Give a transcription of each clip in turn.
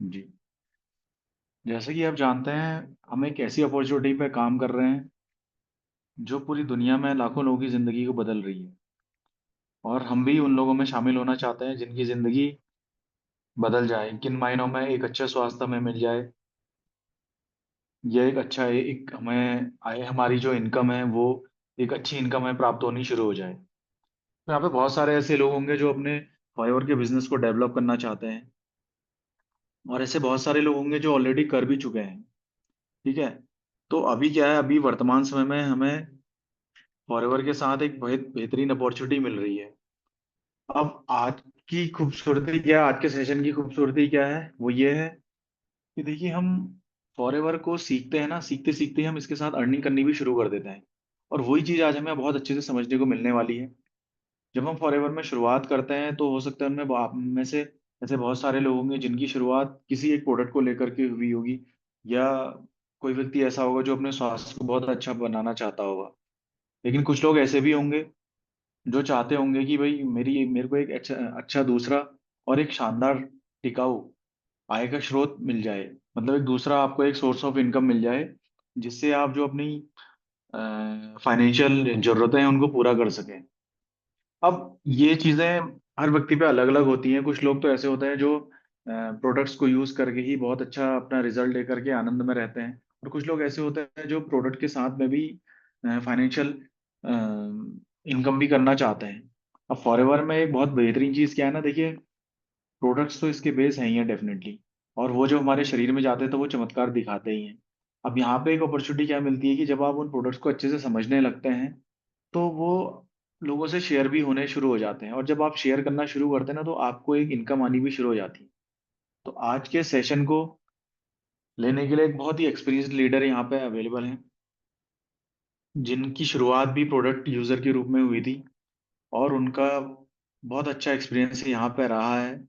जी। जैसे कि आप जानते हैं, हम एक ऐसी अपॉर्चुनिटी पे काम कर रहे हैं जो पूरी दुनिया में लाखों लोगों की ज़िंदगी को बदल रही है। और हम भी उन लोगों में शामिल होना चाहते हैं जिनकी ज़िंदगी बदल जाए। किन मायनों में? एक अच्छा स्वास्थ्य हमें मिल जाए, या एक अच्छा एक हमें आय, हमारी जो इनकम है वो एक अच्छी इनकम हमें प्राप्त होनी शुरू हो जाए। तो यहाँ पे बहुत सारे ऐसे लोग होंगे जो अपने फॉरएवर के बिजनेस को डेवलप करना चाहते हैं, और ऐसे बहुत सारे लोग होंगे जो ऑलरेडी कर भी चुके हैं। ठीक है। तो अभी क्या है, अभी वर्तमान समय में हमें फॉरएवर के साथ एक बहुत बेहतरीन अपॉर्चुनिटी मिल रही है। अब आज की खूबसूरती क्या है, आज के सेशन की खूबसूरती क्या है, वो ये है कि देखिए, हम फॉरएवर को सीखते हैं ना, सीखते सीखते हम इसके साथ अर्निंग करनी भी शुरू कर देते हैं। और वही चीज़ आज हमें बहुत अच्छे से समझने को मिलने वाली है। जब हम फॉरएवर में शुरुआत करते हैं तो हो सकता है उनमें आप में से ऐसे बहुत सारे लोग होंगे जिनकी शुरुआत किसी एक प्रोडक्ट को लेकर के हुई होगी, या कोई व्यक्ति ऐसा होगा जो अपने स्वास्थ्य को बहुत अच्छा बनाना चाहता होगा। लेकिन कुछ लोग ऐसे भी होंगे जो चाहते होंगे कि भाई मेरे को एक अच्छा अच्छा दूसरा और एक शानदार टिकाऊ आय का स्रोत मिल जाए। मतलब एक दूसरा आपको एक सोर्स ऑफ इनकम मिल जाए, जिससे आप जो अपनी फाइनेंशियल जरूरतें हैं उनको पूरा कर सकें। अब ये चीजें हर व्यक्ति पे अलग अलग होती हैं। कुछ लोग तो ऐसे होते हैं जो प्रोडक्ट्स को यूज करके ही बहुत अच्छा अपना रिजल्ट लेकर के आनंद में रहते हैं, और कुछ लोग ऐसे होते हैं जो प्रोडक्ट के साथ में भी फाइनेंशियल इनकम भी करना चाहते हैं। अब फॉरएवर में एक बहुत बेहतरीन चीज क्या है ना, देखिए, प्रोडक्ट्स तो इसके बेस हैं ही हैं डेफिनेटली, और वो जो हमारे शरीर में जाते हैं तो वो चमत्कार दिखाते ही हैं। अब यहाँ पे एक अपॉर्चुनिटी क्या मिलती है कि जब आप उन प्रोडक्ट्स को अच्छे से समझने लगते हैं तो वो लोगों से शेयर भी होने शुरू हो जाते हैं, और जब आप शेयर करना शुरू करते हैं ना तो आपको एक इनकम आनी भी शुरू हो जाती है। तो आज के सेशन को लेने के लिए एक बहुत ही एक्सपीरियंस्ड लीडर यहाँ पे अवेलेबल हैं, जिनकी शुरुआत भी प्रोडक्ट यूजर के रूप में हुई थी, और उनका बहुत अच्छा एक्सपीरियंस यहाँ पे रहा है।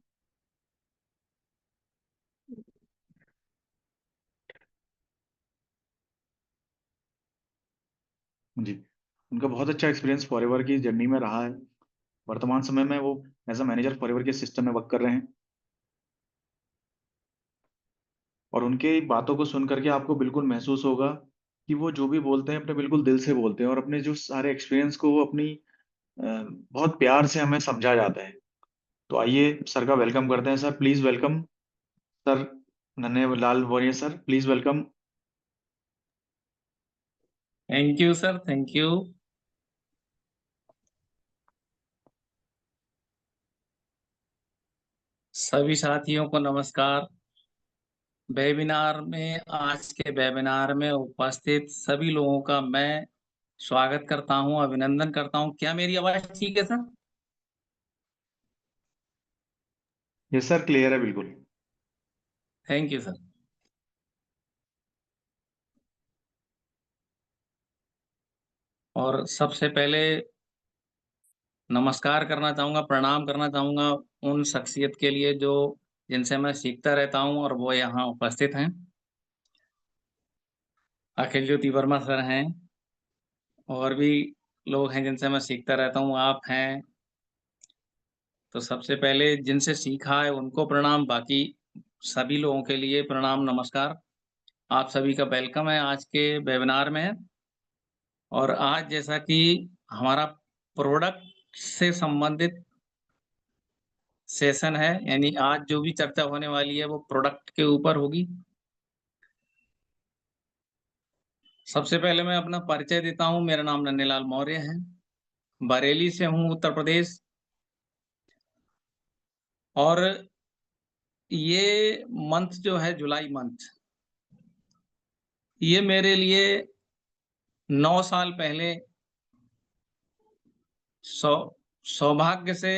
जी। उनका बहुत अच्छा एक्सपीरियंस फॉरएवर की जर्नी में रहा है। वर्तमान समय में वो एज अ मैनेजर फॉरएवर के सिस्टम में वर्क कर रहे हैं, और उनके बातों को सुन करके आपको बिल्कुल महसूस होगा कि वो जो भी बोलते हैं अपने बिल्कुल दिल से बोलते हैं, और अपने जो सारे एक्सपीरियंस को वो अपनी बहुत प्यार से हमें समझा जाता है। तो आइए सर का वेलकम करते हैं। Sir please welcome. Sir, Nanhe Lal Voriya sir, please welcome. Thank you sir, thank you. सभी साथियों को नमस्कार। आज के वेबिनार में उपस्थित सभी लोगों का मैं स्वागत करता हूं, अभिनंदन करता हूं। क्या मेरी आवाज ठीक है सर? यस सर, क्लियर है बिल्कुल। Thank you sir. और सबसे पहले नमस्कार करना चाहूंगा, प्रणाम करना चाहूंगा उन शख्सियत के लिए जो जिनसे मैं सीखता रहता हूं और वो यहाँ उपस्थित हैं। अखिल ज्योति वर्मा सर हैं, और भी लोग हैं जिनसे मैं सीखता रहता हूँ, आप हैं। तो सबसे पहले जिनसे सीखा है उनको प्रणाम, बाकी सभी लोगों के लिए प्रणाम, नमस्कार। आप सभी का वेलकम है आज के वेबिनार में। और आज जैसा कि हमारा प्रोडक्ट से संबंधित सेशन है, यानी आज जो भी चर्चा होने वाली है वो प्रोडक्ट के ऊपर होगी। सबसे पहले मैं अपना परिचय देता हूँ। मेरा नाम नन्हेलाल मौर्य है, बरेली से हूँ, उत्तर प्रदेश। और ये मंथ जो है, जुलाई मंथ, ये मेरे लिए 9 साल पहले सौ सौभाग्य से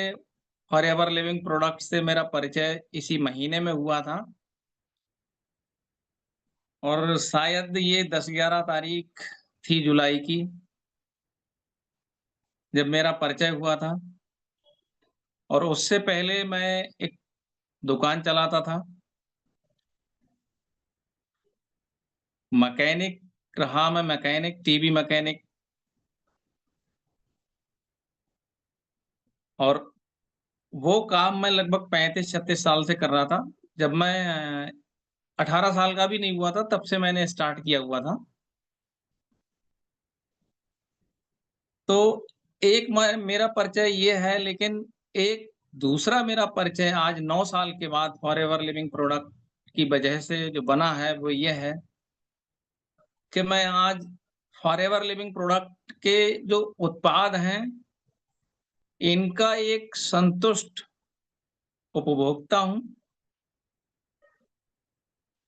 फॉरएवर लिविंग प्रोडक्ट से मेरा परिचय इसी महीने में हुआ था। और शायद ये 10-11 तारीख थी जुलाई की, जब मेरा परिचय हुआ था। और उससे पहले मैं एक दुकान चलाता था, मैकेनिक रहा मैं, मैकेनिक, टीवी मैकेनिक। और वो काम मैं लगभग 35-36 साल से कर रहा था। जब मैं 18 साल का भी नहीं हुआ था, तब से मैंने स्टार्ट किया हुआ था। तो एक मेरा परिचय ये है, लेकिन एक दूसरा मेरा परिचय आज 9 साल के बाद फॉरएवर लिविंग प्रोडक्ट की वजह से जो बना है, वो ये है कि मैं आज फॉरएवर लिविंग प्रोडक्ट के जो उत्पाद हैं, इनका एक संतुष्ट उपभोक्ता हूँ।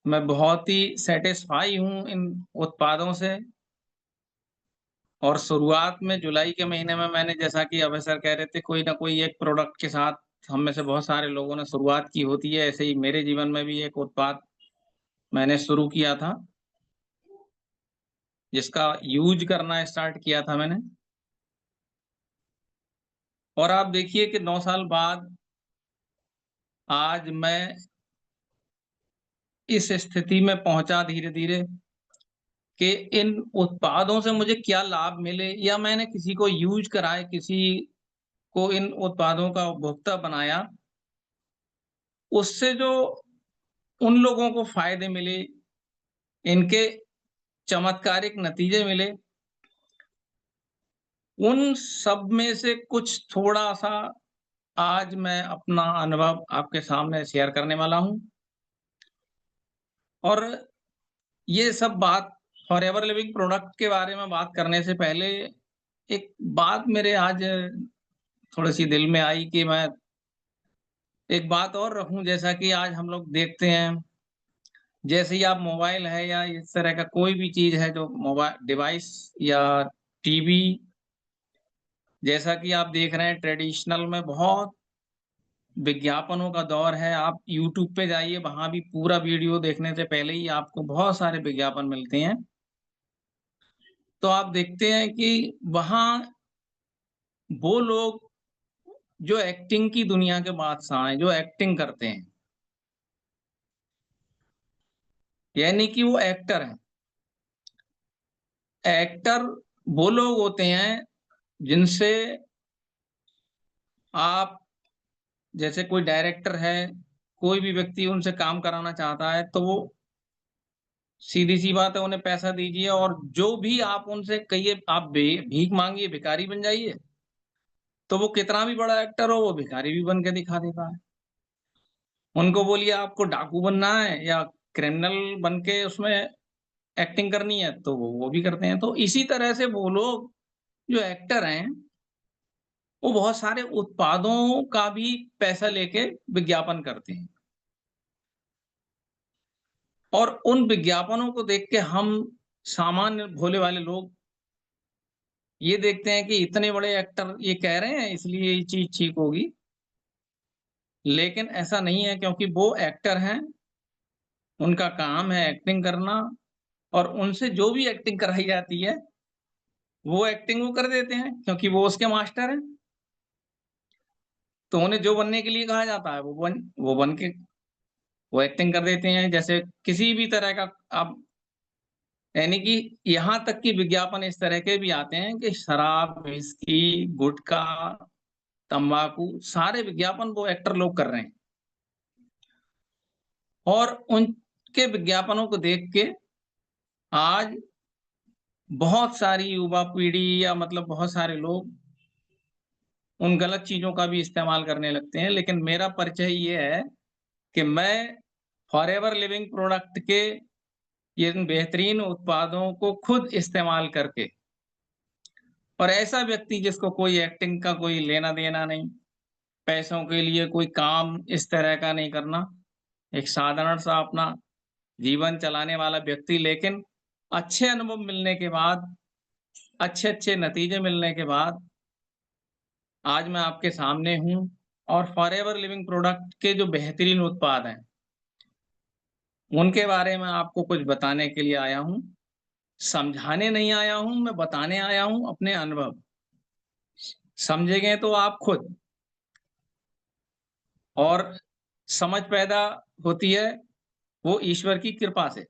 मैं बहुत ही सैटिस्फाई हूँ इन उत्पादों से। और शुरुआत में जुलाई के महीने में मैंने, जैसा कि अभय सर कह रहे थे, कोई ना कोई एक प्रोडक्ट के साथ हम में से बहुत सारे लोगों ने शुरुआत की होती है। ऐसे ही मेरे जीवन में भी एक उत्पाद मैंने शुरू किया था, जिसका यूज़ करना स्टार्ट किया था मैंने। और आप देखिए कि 9 साल बाद आज मैं इस स्थिति में पहुँचा धीरे-धीरे कि इन उत्पादों से मुझे क्या लाभ मिले, या मैंने किसी को यूज़ कराए, किसी को इन उत्पादों का उपभोक्ता बनाया, उससे जो उन लोगों को फ़ायदे मिले, इनके चमत्कारिक नतीजे मिले, उन सब में से कुछ थोड़ा-सा आज मैं अपना अनुभव आपके सामने शेयर करने वाला हूँ। और ये सब बात फॉरएवर लिविंग प्रोडक्ट के बारे में बात करने से पहले, एक बात मेरे आज थोड़ी-सी दिल में आई कि मैं एक बात और रखूँ। जैसा कि आज हम लोग देखते हैं, जैसे ही आप मोबाइल है या इस तरह का कोई भी चीज़ है जो डिवाइस या टीवी, जैसा कि आप देख रहे हैं, ट्रेडिशनल में बहुत विज्ञापनों का दौर है। आप यूट्यूब पे जाइए, वहाँ भी पूरा वीडियो देखने से पहले ही आपको बहुत सारे विज्ञापन मिलते हैं। तो आप देखते हैं कि वहाँ वो लोग जो एक्टिंग की दुनिया के बादशाह हैं, जो एक्टिंग करते हैं, यानी कि वो एक्टर हैं। एक्टर वो लोग होते हैं जिनसे आप, जैसे कोई डायरेक्टर है, कोई भी व्यक्ति उनसे काम कराना चाहता है, तो वो सीधी-सी बात है, उन्हें पैसा दीजिए और जो भी आप उनसे कहिए, आप भीख माँगिए, भिखारी बन जाइए, तो वो कितना भी बड़ा एक्टर हो, वो भिखारी भी बन के दिखा देता है। उनको बोलिए आपको डाकू बनना है या क्रिमिनल बन के उसमें एक्टिंग करनी है, तो वो भी करते हैं। तो इसी तरह से वो लोग जो एक्टर हैं, वो बहुत सारे उत्पादों का भी पैसा लेके विज्ञापन करते हैं। और उन विज्ञापनों को देख के हम सामान्य भोले वाले लोग ये देखते हैं कि इतने बड़े एक्टर ये कह रहे हैं, इसलिए ये चीज़ ठीक होगी। लेकिन ऐसा नहीं है, क्योंकि वो एक्टर हैं, उनका काम है एक्टिंग करना, और उनसे जो भी एक्टिंग कराई जाती है, वो एक्टिंग वो कर देते हैं, क्योंकि वो उसके मास्टर हैं। तो उन्हें जो बनने के लिए कहा जाता है, वो बन के वो एक्टिंग कर देते हैं। जैसे किसी भी तरह का आप, यानी कि यहाँ तक कि विज्ञापन इस तरह के भी आते हैं कि शराब, व्हिस्की, गुटखा, तम्बाकू, सारे विज्ञापन वो एक्टर लोग कर रहे हैं। और उनके विज्ञापनों को देख के आज बहुत सारी युवा पीढ़ी, या मतलब बहुत सारे लोग उन गलत चीज़ों का भी इस्तेमाल करने लगते हैं। लेकिन मेरा परिचय ये है कि मैं फॉरएवर लिविंग प्रोडक्ट के इन बेहतरीन उत्पादों को खुद इस्तेमाल करके, और ऐसा व्यक्ति जिसको कोई एक्टिंग का कोई लेना-देना नहीं, पैसों के लिए कोई काम इस तरह का नहीं करना, एक साधारण-सा अपना जीवन चलाने वाला व्यक्ति, लेकिन अच्छे अनुभव मिलने के बाद, अच्छे-अच्छे नतीजे मिलने के बाद आज मैं आपके सामने हूँ। और फॉरएवर लिविंग प्रोडक्ट के जो बेहतरीन उत्पाद हैं, उनके बारे में आपको कुछ बताने के लिए आया हूँ। समझाने नहीं आया हूँ, मैं बताने आया हूँ अपने अनुभव। समझेंगे तो आप खुद, और समझ पैदा होती है वो ईश्वर की कृपा से।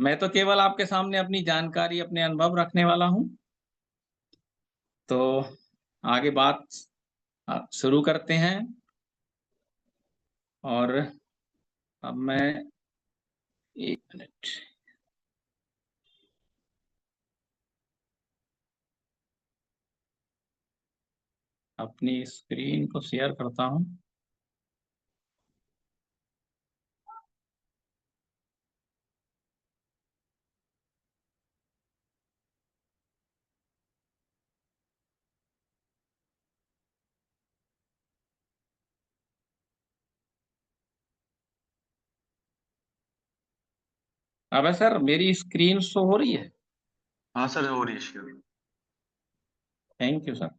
मैं तो केवल आपके सामने अपनी जानकारी, अपने अनुभव रखने वाला हूँ। तो आगे बात शुरू करते हैं। और अब मैं 1 मिनट अपनी स्क्रीन को शेयर करता हूँ। अब सर मेरी स्क्रीन शो हो रही है? हाँ सर, हो रही है श्योर। Thank you sir.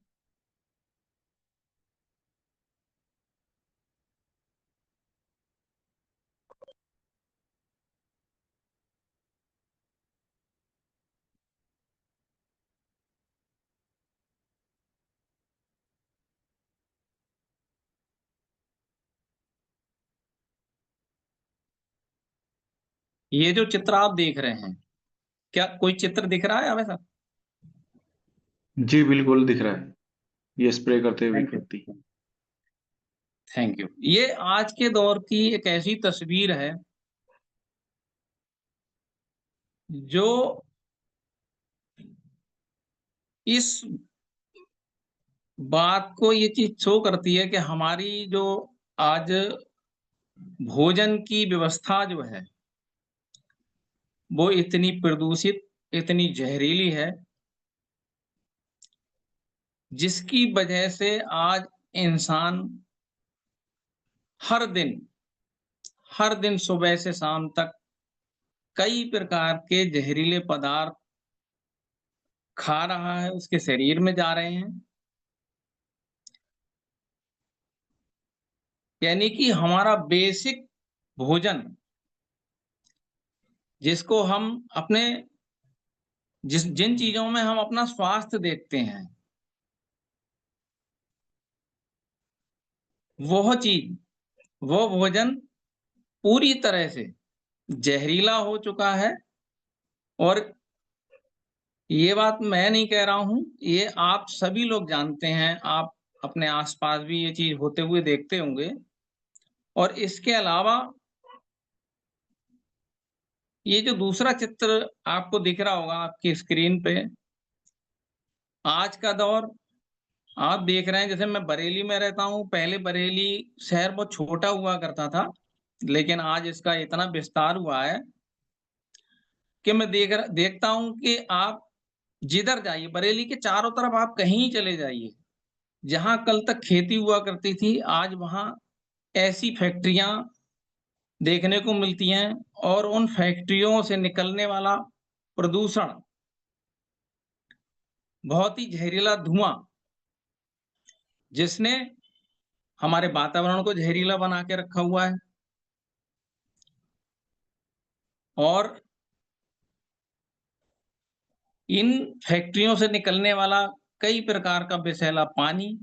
ये जो चित्र आप देख रहे हैं, क्या कोई चित्र दिख रहा है अब सर? जी बिल्कुल दिख रहा है, ये स्प्रे करते हुए एक थैंक यू। व्यक्ति। Thank you. ये आज के दौर की एक ऐसी तस्वीर है जो इस बात को ये चीज शो करती है कि हमारी जो आज भोजन की व्यवस्था जो है वो इतनी प्रदूषित, इतनी जहरीली है, जिसकी वजह से आज इंसान हर दिन सुबह से शाम तक कई प्रकार के जहरीले पदार्थ खा रहा है, उसके शरीर में जा रहे हैं। यानी कि हमारा बेसिक भोजन, जिसको हम अपने जिन चीजों में हम अपना स्वास्थ्य देखते हैं, वह चीज, वो भोजन पूरी तरह से जहरीला हो चुका है। और ये बात मैं नहीं कह रहा हूं, ये आप सभी लोग जानते हैं, आप अपने आसपास भी ये चीज होते हुए देखते होंगे। और इसके अलावा ये जो दूसरा चित्र आपको दिख रहा होगा आपकी स्क्रीन पे, आज का दौर आप देख रहे हैं। जैसे मैं बरेली में रहता हूँ, पहले बरेली शहर बहुत छोटा हुआ करता था, लेकिन आज इसका इतना विस्तार हुआ है कि मैं देखता हूँ कि आप जिधर जाइए, बरेली के चारों तरफ आप कहीं चले जाइए, जहां कल तक खेती हुआ करती थी, आज वहां ऐसी फैक्ट्रियां देखने को मिलती हैं। और उन फैक्ट्रियों से निकलने वाला प्रदूषण, बहुत ही जहरीला धुआं, जिसने हमारे वातावरण को जहरीला बना के रखा हुआ है। और इन फैक्ट्रियों से निकलने वाला कई प्रकार का विषैला पानी,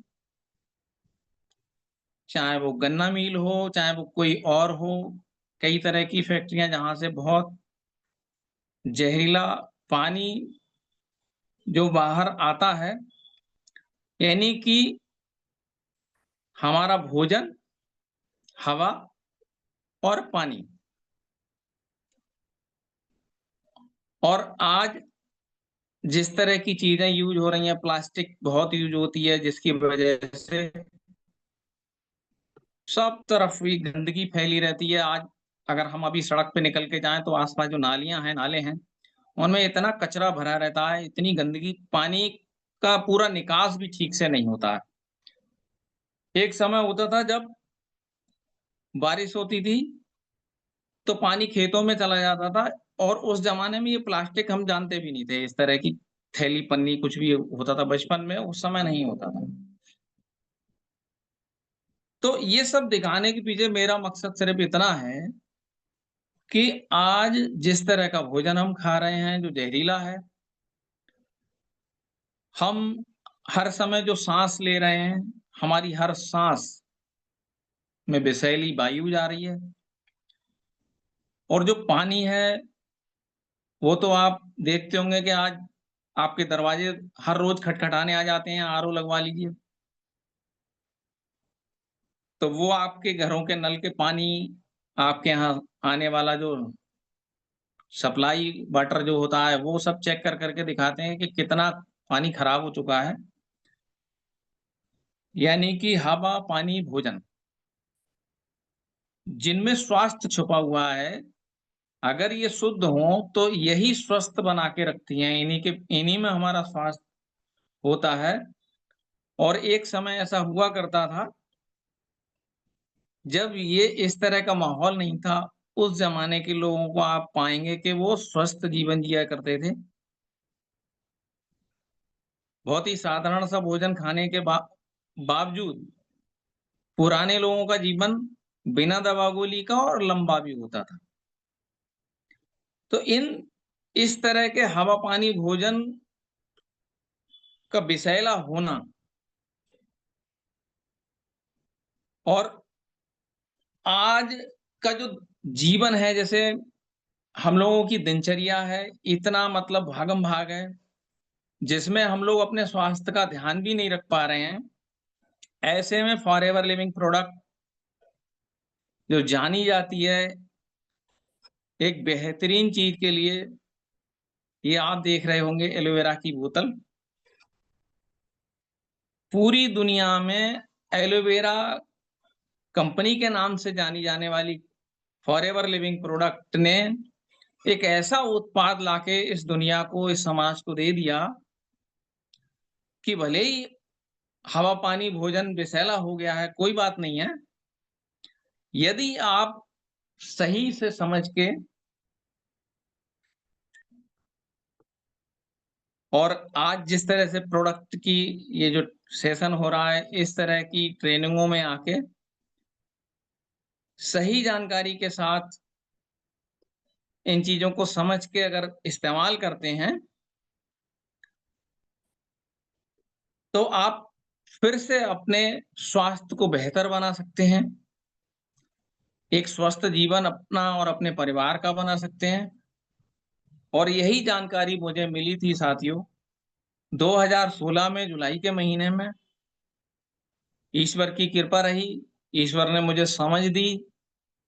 चाहे वो गन्ना मिल हो, चाहे वो कोई और हो, कई तरह की फैक्ट्रियां जहां से बहुत जहरीला पानी जो बाहर आता है। यानी कि हमारा भोजन, हवा और पानी, और आज जिस तरह की चीजें यूज हो रही हैं, प्लास्टिक बहुत यूज होती है, जिसकी वजह से सब तरफ ही गंदगी फैली रहती है। आज अगर हम अभी सड़क पे निकल के जाएं तो आसपास जो नालियां हैं, नाले हैं, उनमें इतना कचरा भरा रहता है, इतनी गंदगी, पानी का पूरा निकास भी ठीक से नहीं होता है। एक समय होता था जब बारिश होती थी तो पानी खेतों में चला जाता था, और उस जमाने में ये प्लास्टिक हम जानते भी नहीं थे, इस तरह की थैली पन्नी कुछ भी होता था बचपन में, उस समय नहीं होता था। तो ये सब दिखाने के पीछे मेरा मकसद सिर्फ इतना है कि आज जिस तरह का भोजन हम खा रहे हैं जो जहरीला है, हम हर समय जो सांस ले रहे हैं, हमारी हर सांस में विषैली वायु जा रही है। और जो पानी है, वो तो आप देखते होंगे कि आज आपके दरवाजे हर रोज खटखटाने आ जाते हैं, आरओ लगवा लीजिए। तो वो आपके घरों के नल के पानी, आपके यहाँ आने वाला जो सप्लाई वाटर जो होता है, वो सब चेक कर के दिखाते हैं कि कितना पानी खराब हो चुका है। यानी कि हवा, पानी, भोजन, जिनमें स्वास्थ्य छुपा हुआ है, अगर ये शुद्ध हों, तो यही स्वस्थ बना के रखती हैं, इन्हीं में हमारा स्वास्थ्य होता है। और एक समय ऐसा हुआ करता था, जब ये इस तरह का माहौल नहीं था, उस ज़माने के लोगों को आप पाएँगे कि वो स्वस्थ जीवन जिया करते थे। बहुत ही साधारण सा भोजन खाने के बावजूद पुराने लोगों का जीवन बिना दवा-गोली का और लंबा भी होता था। तो इस तरह के हवा, पानी, भोजन का विषैला होना और आज का जो जीवन है, जैसे हम लोगों की दिनचर्या है, इतना मतलब भागम-भाग है, जिसमें हम लोग अपने स्वास्थ्य का ध्यान भी नहीं रख पा रहे हैं। ऐसे में फॉरएवर लिविंग प्रोडक्ट जो जानी जाती है एक बेहतरीन चीज़ के लिए, ये आप देख रहे होंगे एलोवेरा की बोतल। पूरी दुनिया में एलोवेरा कंपनी के नाम से जानी जाने वाली फॉरएवर लिविंग प्रोडक्ट ने एक ऐसा उत्पाद लाके इस दुनिया को, इस समाज को दे दिया कि भले ही हवा, पानी, भोजन विषैला हो गया है, कोई बात नहीं है। यदि आप सही से समझ के और आज जिस तरह से प्रोडक्ट की ये जो सेशन हो रहा है, इस तरह की ट्रेनिंगों में आके सही जानकारी के साथ इन चीज़ों को समझ के अगर इस्तेमाल करते हैं, तो आप फिर से अपने स्वास्थ्य को बेहतर बना सकते हैं। एक स्वस्थ जीवन अपना और अपने परिवार का बना सकते हैं। और यही जानकारी मुझे मिली थी साथियों, 2016 में जुलाई के महीने में। ईश्वर की कृपा रही, ईश्वर ने मुझे समझ दी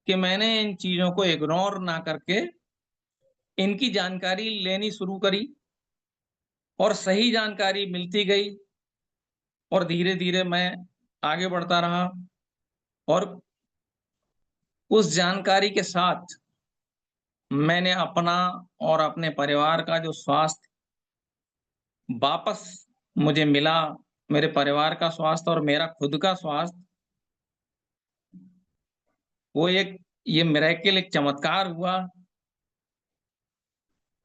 कि मैंने इन चीज़ों को इग्नोर ना करके इनकी जानकारी लेनी शुरू करी और सही जानकारी मिलती गई और धीरे-धीरे मैं आगे बढ़ता रहा और उस जानकारी के साथ मैंने अपना और अपने परिवार का जो स्वास्थ्य वापस मुझे मिला, मेरे परिवार का स्वास्थ्य और मेरा खुद का स्वास्थ्य, वो एक ये मिरेकल, एक चमत्कार हुआ।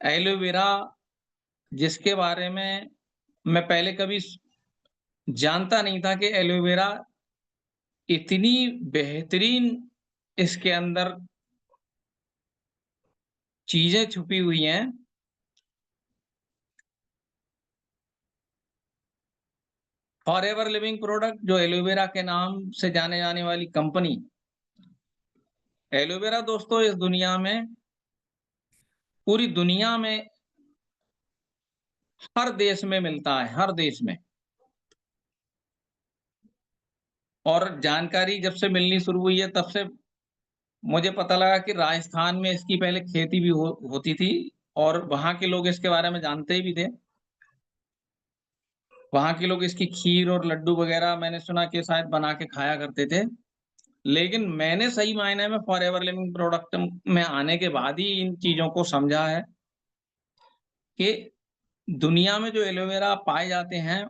एलोवेरा जिसके बारे में मैं पहले कभी जानता नहीं था कि एलोवेरा इतनी बेहतरीन इसके अंदर चीज़ें छुपी हुई हैं। फॉरएवर लिविंग प्रोडक्ट जो एलोवेरा के नाम से जाने जाने वाली कंपनी, एलोवेरा दोस्तों इस दुनिया में, पूरी दुनिया में हर देश में मिलता है, हर देश में। और जानकारी जब से मिलनी शुरू हुई है, तब से मुझे पता लगा कि राजस्थान में इसकी पहले खेती भी होती थी और वहाँ के लोग इसके बारे में जानते भी थे। वहाँ के लोग इसकी खीर और लड्डू वगैरह मैंने सुना कि शायद बना के खाया करते थे। लेकिन मैंने सही मायने में फॉरएवर लिविंग प्रोडक्ट में आने के बाद ही इन चीज़ों को समझा है कि दुनिया में जो एलोवेरा पाए जाते हैं,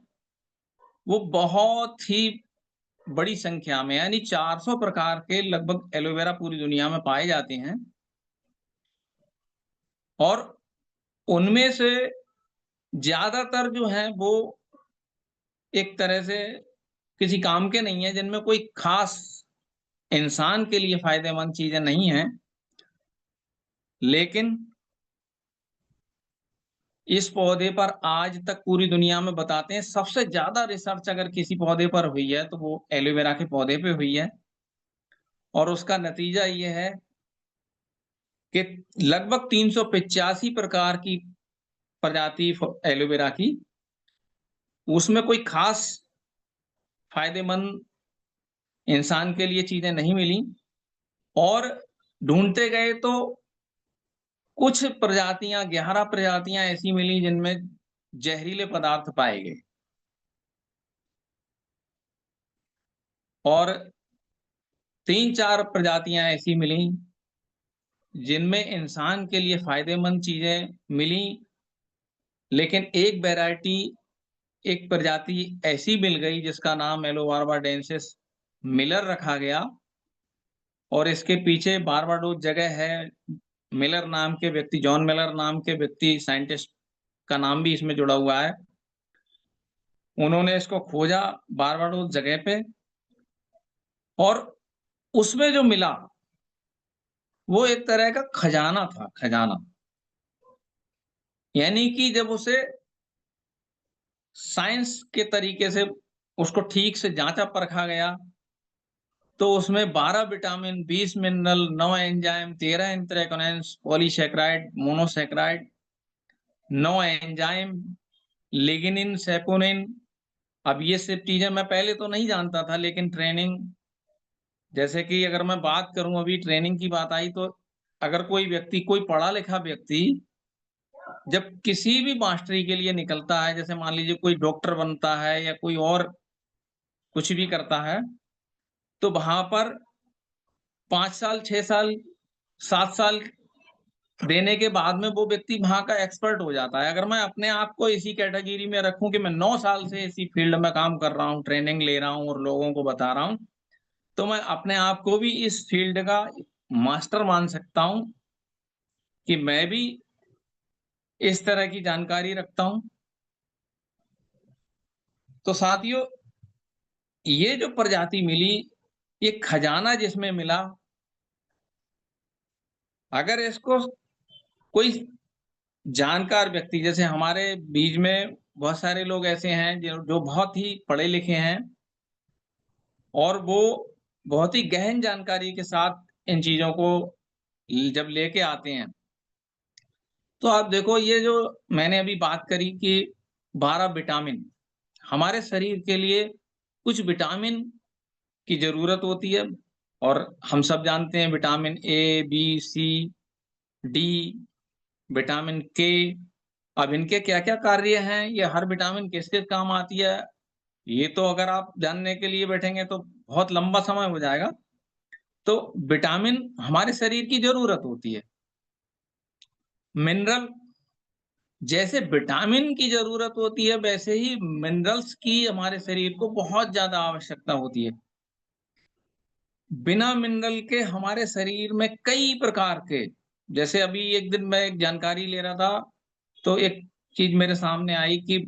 वो बहुत ही बड़ी संख्या में, यानी 400 प्रकार के लगभग एलोवेरा पूरी दुनिया में पाए जाते हैं। और उनमें से ज़्यादातर जो हैं वो एक तरह से किसी काम के नहीं है, जिनमें कोई ख़ास इंसान के लिए फ़ायदेमंद चीज़ें नहीं हैं। लेकिन इस पौधे पर आज तक पूरी दुनिया में बताते हैं, सबसे ज़्यादा रिसर्च अगर किसी पौधे पर हुई है, तो वो एलोवेरा के पौधे पे हुई है। और उसका नतीजा ये है कि लगभग 385 प्रकार की प्रजाति एलोवेरा की, उसमें कोई ख़ास फ़ायदेमंद इंसान के लिए चीज़ें नहीं मिली और ढूँढते गए तो कुछ प्रजातियाँ 11 प्रजातियाँ ऐसी मिली जिनमें ज़हरीले पदार्थ पाए गए और 3-4 प्रजातियाँ ऐसी मिली जिनमें इंसान के लिए फ़ायदेमंद चीज़ें मिली, लेकिन एक प्रजाति ऐसी मिल गई जिसका नाम एलोबार्बाडेंसिस मिलर रखा गया और इसके पीछे बारबाडोस जगह है, मिलर नाम के व्यक्ति जॉन मिलर नाम के व्यक्ति साइंटिस्ट का नाम भी इसमें जुड़ा हुआ है। उन्होंने इसको खोजा बारबाडोस जगह पे और उसमें जो मिला, वो एक तरह का खजाना था, खजाना। यानी कि जब उसे साइंस के तरीके से उसको ठीक से जाँचा-परखा गया, तो उसमें 12 vitamin, 20 mineral, 9 enzyme, 13 anthraquinones, polysaccharide, monosaccharide, 9 enzyme, lignin, saponin. अब ये सब चीज़ें मैं पहले तो नहीं जानता था, लेकिन ट्रेनिंग जैसे कि अगर मैं बात करूँ अभी ट्रेनिंग की बात आई तो अगर कोई व्यक्ति, कोई पढ़ा-लिखा व्यक्ति जब किसी भी मास्टरी के लिए निकलता है, जैसे मान लीजिए कोई डॉक्टर बनता है या कोई और कुछ भी करता है, तो वहाँ पर 5 साल, 6 साल, 7 साल देने के बाद में वो व्यक्ति वहाँ का एक्सपर्ट हो जाता है। अगर मैं अपने आप को इसी कैटेगरी में रखूँ कि मैं 9 साल से इसी फील्ड में काम कर रहा हूँ, ट्रेनिंग ले रहा हूँ और लोगों को बता रहा हूँ, तो मैं अपने आप को भी इस फील्ड का मास्टर मान सकता हूँ कि मैं भी इस तरह की जानकारी रखता हूँ। तो साथियों, ये जो प्रजाति मिली, ये खजाना जिसमें मिला, अगर इसको कोई जानकार व्यक्ति जैसे हमारे बीच में बहुत सारे लोग ऐसे हैं जो बहुत ही पढ़े-लिखे हैं और वो बहुत ही गहन जानकारी के साथ इन चीज़ों को जब लेके आते हैं, तो आप देखो ये जो मैंने अभी बात करी कि 12 विटामिन, हमारे शरीर के लिए कुछ विटामिन की ज़रूरत होती है और हम सब जानते हैं vitamin A, B, C, D, vitamin K. अब इनके क्या-क्या कार्य हैं, ये हर विटामिन किस-किस काम आती है, ये तो अगर आप जानने के लिए बैठेंगे तो बहुत लंबा समय हो जाएगा। तो विटामिन हमारे शरीर की ज़रूरत होती है। मिनरल जैसे विटामिन की ज़रूरत होती है, वैसे ही मिनरल्स की हमारे शरीर को बहुत ज़्यादा आवश्यकता होती है। बिना मिनरल के हमारे शरीर में कई प्रकार के, जैसे अभी एक दिन मैं एक जानकारी ले रहा था, तो एक चीज़ मेरे सामने आई कि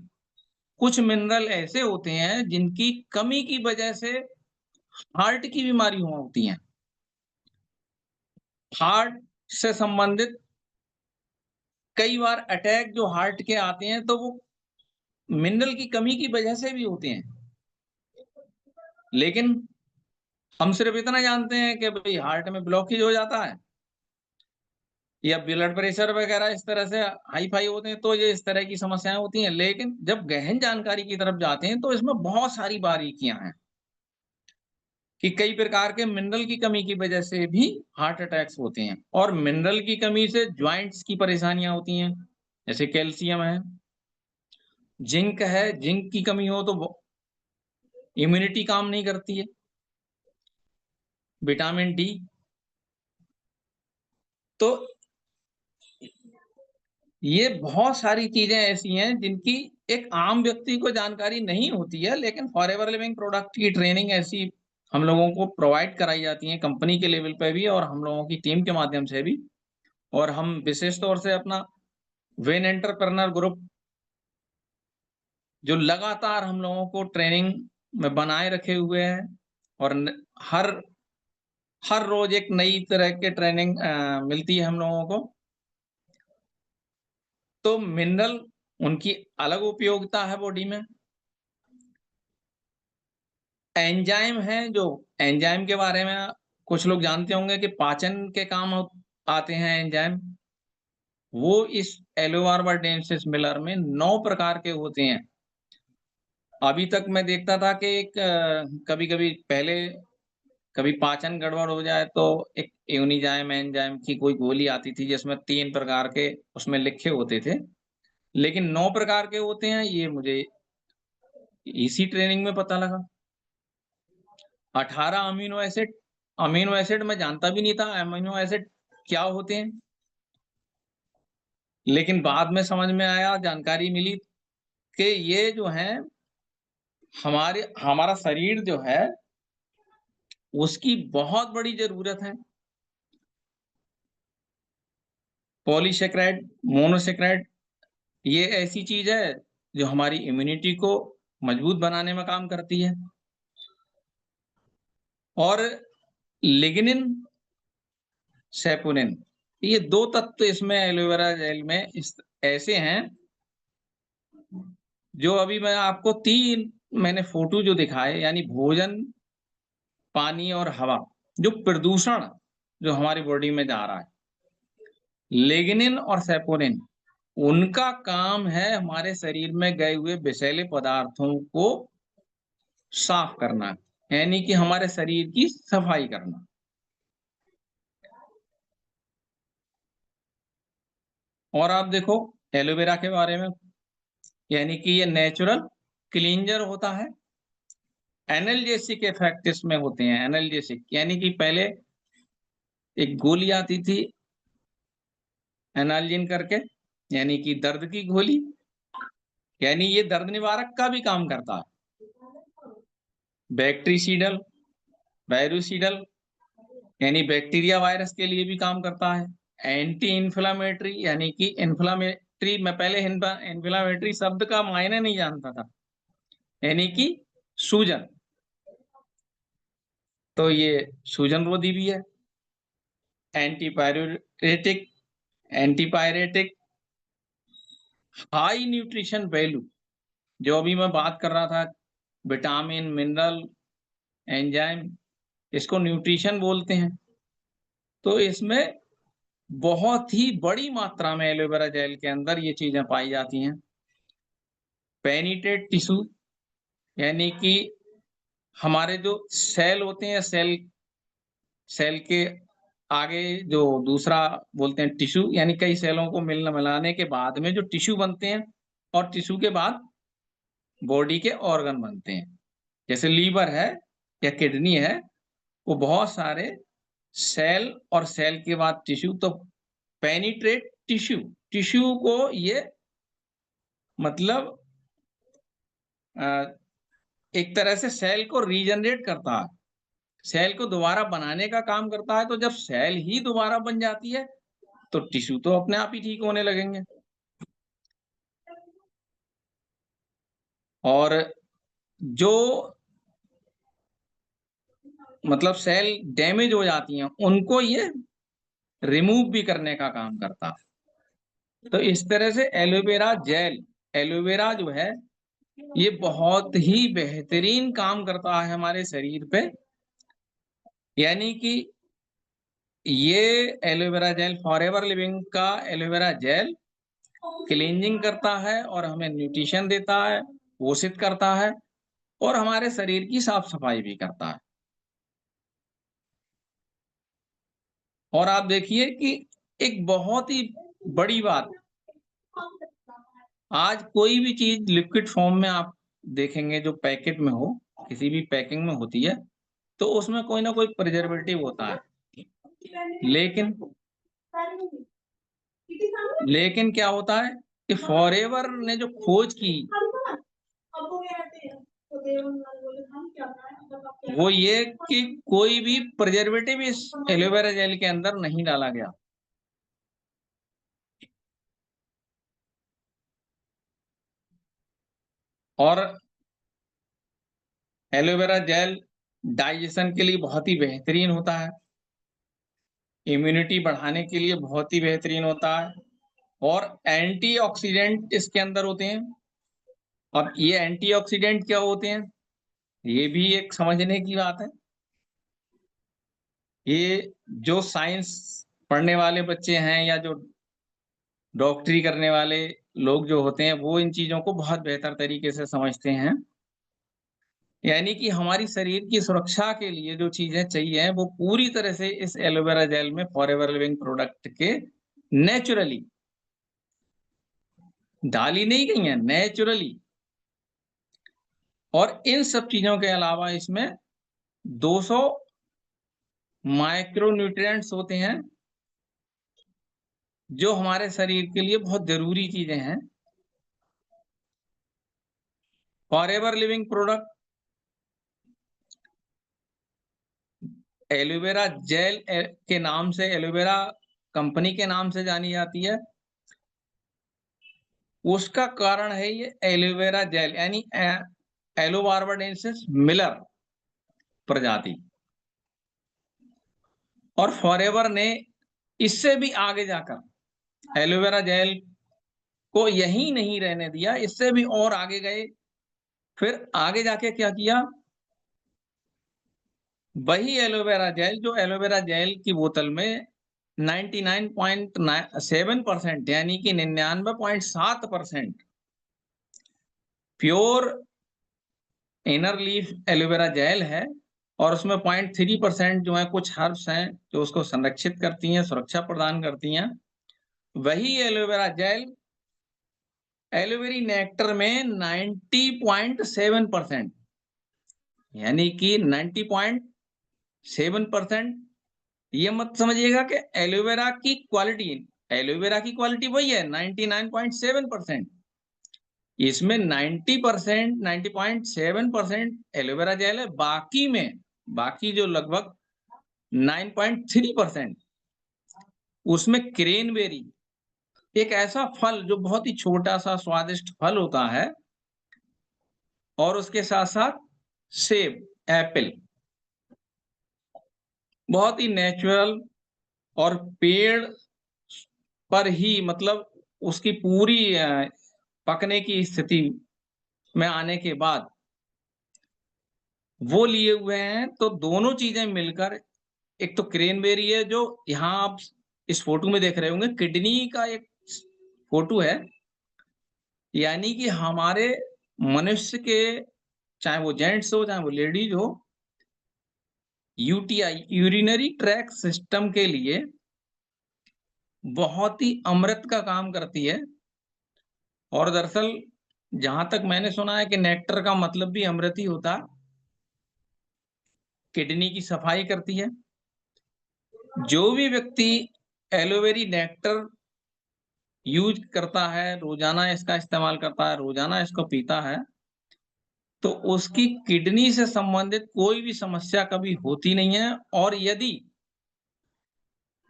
कुछ मिनरल ऐसे होते हैं जिनकी कमी की वजह से हार्ट की बीमारी होती हैं। हार्ट से संबंधित कई बार अटैक जो हार्ट के आते हैं, तो वो मिनरल की कमी की वजह से भी होते हैं। लेकिन हम सिर्फ़ इतना जानते हैं कि भई हार्ट में ब्लॉकेज हो जाता है या ब्लड प्रेशर वग़ैरह इस तरह से हाई-फ़ाई होते हैं, तो ये इस तरह की समस्याएँ होती हैं। लेकिन जब गहन जानकारी की तरफ जाते हैं, तो इसमें बहुत सारी बारीकियाँ हैं कि कई प्रकार के मिनरल की कमी की वजह से भी हार्ट अटैक्स होते हैं और मिनरल की कमी से जॉइंट्स की परेशानियाँ होती हैं, जैसे कैल्शियम है, जिंक की कमी हो तो वो इम्यूनिटी काम नहीं करती है, विटामिन डी। तो ये बहुत सारी चीज़ें ऐसी हैं जिनकी एक आम व्यक्ति को जानकारी नहीं होती है, लेकिन फॉरएवर लिविंग प्रोडक्ट की ट्रेनिंग ऐसी हम लोगों को प्रोवाइड कराई जाती है कंपनी के लेवल पे भी और हम लोगों की टीम के माध्यम से भी। और हम विशेष तौर से अपना वेन एंटरप्रेन्योर ग्रुप जो लगातार हम लोगों को ट्रेनिंग में बनाए रखे हुए हैं और हर हर रोज एक नई तरह के ट्रेनिंग मिलती है हम लोगों को। तो मिनरल उनकी अलग उपयोगिता है बॉडी में। एंजाइम है जो एंजाइम के बारे में कुछ लोग जानते होंगे कि पाचन के काम आते हैं एंजाइम। वो इस एलोबार्बाडेंसिस मिलर में 9 प्रकार के होते हैं। अभी तक मैं देखता था कि एक कभी-कभी पहले कभी पाचन गड़बड़ हो जाए तो एक यूनिजाइम एंजाइम की कोई गोली आती थी जिसमें 3 प्रकार के उसमें लिखे होते थे, लेकिन 9 प्रकार के होते हैं ये मुझे इसी ट्रेनिंग में पता लगा। 18 अमीनो एसिड मैं जानता भी नहीं था अमीनो एसिड क्या होते हैं। लेकिन बाद में समझ में आया, जानकारी मिली कि ये जो है हमारा शरीर जो है उसकी बहुत बड़ी ज़रूरत है। पॉलीसैकेराइड, मोनोसैकेराइड ये ऐसी चीज़ है जो हमारी इम्यूनिटी को मजबूत बनाने में काम करती है। और लिग्निन, सैपोनिन ये 2 तत्व इसमें एलोवेरा जेल में इस ऐसे हैं जो अभी मैं आपको 3 मैंने फ़ोटो जो दिखाए यानी भोजन, पानी और हवा, जो प्रदूषण जो हमारी बॉडी में जा रहा है, लिग्निन और सैपोनिन उनका काम है हमारे शरीर में गए हुए विषैले पदार्थों को साफ करना, यानी कि हमारे शरीर की सफाई करना। और आप देखो एलोवेरा के बारे में, यानी कि ये नेचुरल क्लींजर होता है। एनाल्जेसिक इफेक्ट इसमें होते हैं, एनाल्जेसिक यानी कि पहले एक गोली आती थी एनाल्जिन करके, यानी कि दर्द की गोली, यानी ये दर्द निवारक का भी काम करता है। बैक्टीरिसीडल, वायरुसीडल यानी बैक्टीरिया वायरस के लिए भी काम करता है। एंटी इन्फ्लामेटरी यानी कि इन्फ्लामेटरी, मैं पहले इन्फ्लामेटरी शब्द का मायने नहीं जानता था, यानी कि सूजन, तो ये सूजन रोधी भी है। Antipyretic, antipyretic, high nutrition value, जो अभी मैं बात कर रहा था, विटामिन, मिनरल, एंजाइम, इसको न्यूट्रिशन बोलते हैं। तो इसमें बहुत ही बड़ी मात्रा में एलोवेरा जेल के अंदर ये चीजें पाई जाती हैं। पेनिट्रेट टिश्यू यानी कि हमारे जो सेल होते हैं, सेल के आगे जो दूसरा बोलते हैं टिश्यू, यानी कई सेलों को मिलाने के बाद में जो टिश्यू बनते हैं, और टिश्यू के बाद बॉडी के ऑर्गन बनते हैं। जैसे लीवर है या किडनी है, वो बहुत सारे सेल और सेल के बाद टिश्यू। तो पेनिट्रेट टिश्यू, टिश्यू को ये मतलब एक तरह से सेल को रीजनरेट करता है, सेल को दोबारा बनाने का काम करता है। तो जब सेल ही दोबारा बन जाती है तो टिश्यू तो अपने आप ही ठीक होने लगेंगे। और जो मतलब सेल डैमेज हो जाती हैं उनको ये रिमूव भी करने का काम करता है। तो इस तरह से एलोवेरा जेल, एलोवेरा जो है ये बहुत ही बेहतरीन काम करता है हमारे शरीर पे, यानी कि ये एलोवेरा जेल, फॉरएवर लिविंग का एलोवेरा जेल क्लींजिंग करता है और हमें न्यूट्रिशन देता है, पोषित करता है और हमारे शरीर की साफ सफाई भी करता है। और आप देखिए कि एक बहुत ही बड़ी बात, आज कोई भी चीज लिक्विड फॉर्म में आप देखेंगे जो पैकेट में हो, किसी भी पैकिंग में होती है, तो उसमें कोई ना कोई प्रिजर्वेटिव होता है। लेकिन लेकिन क्या होता है कि फॉरएवर ने जो खोज की वो ये कि कोई भी प्रिजर्वेटिव इस एलोवेरा जेल के अंदर नहीं डाला गया। और एलोवेरा जेल डाइजेशन के लिए बहुत ही बेहतरीन होता है, इम्यूनिटी बढ़ाने के लिए बहुत ही बेहतरीन होता है, और एंटीऑक्सीडेंट इसके अंदर होते हैं। और ये एंटीऑक्सीडेंट क्या होते हैं, ये भी एक समझने की बात है। ये जो साइंस पढ़ने वाले बच्चे हैं या जो डॉक्टरी करने वाले लोग जो होते हैं वो इन चीजों को बहुत बेहतर तरीके से समझते हैं यानी कि हमारी शरीर की सुरक्षा के लिए जो चीजें चाहिए वो पूरी तरह से इस एलोवेरा जेल में फॉरएवर लिविंग प्रोडक्ट के नेचुरली डाली नहीं गई है, नेचुरली। और इन सब चीजों के अलावा इसमें 200 माइक्रोन्यूट्रिएंट्स होते हैं जो हमारे शरीर के लिए बहुत जरूरी चीजें हैं। Forever living product aloe vera gel के नाम से, एलोवेरा कंपनी के नाम से जानी जाती है। उसका कारण है ये एलोवेरा जेल, यानी एलोबार्बाडेंसिस मिलर प्रजाति। और फॉरएवर ने इससे भी आगे जाकर एलोवेरा जेल को यही नहीं रहने दिया, इससे भी और आगे गए। फिर आगे जाके क्या किया, वही एलोवेरा जेल जो एलोवेरा जेल की बोतल में 99.7% यानी कि 99.7% pure inner leaf aloe vera gel है, और उसमें 0.3% जो है कुछ हर्ब्स हैं जो उसको संरक्षित करती हैं, सुरक्षा प्रदान करती हैं। वही एलोवेरा जेल एलोवेरी नेक्टर में 90.7% यानी कि 90.7%। ये मत समझिएगा कि एलोवेरा की क्वालिटी, एलोवेरा की क्वालिटी वही है 99.7%। इसमें 90%, 90.7% एलोवेरा जेल है, बाकी में बाकी जो लगभग 9.3% उसमें क्रेनबेरी, एक ऐसा फल जो बहुत ही छोटा सा स्वादिष्ट फल होता है, और उसके साथ साथ सेब, एप्पल, बहुत ही नेचुरल। और पेड़ पर ही मतलब उसकी पूरी पकने की स्थिति में आने के बाद वो लिए हुए हैं। तो दोनों चीजें मिलकर, एक तो क्रेनबेरी है जो यहाँ आप इस फोटो में देख रहे होंगे, किडनी का एक फोटो है, यानी कि हमारे मनुष्य के, चाहे वो जेंट्स हो चाहे वो लेडीज हो, यूटीआई यूरिनरी ट्रैक सिस्टम के लिए बहुत ही अमृत का काम करती है। और दरअसल जहां तक मैंने सुना है कि नेक्टर का मतलब भी अमृत ही होता है, किडनी की सफाई करती है। जो भी व्यक्ति एलोवेरी नेक्टर यूज करता है, रोजाना इसका इस्तेमाल करता है, रोजाना इसको पीता है, तो उसकी किडनी से संबंधित कोई भी समस्या कभी होती नहीं है। और यदि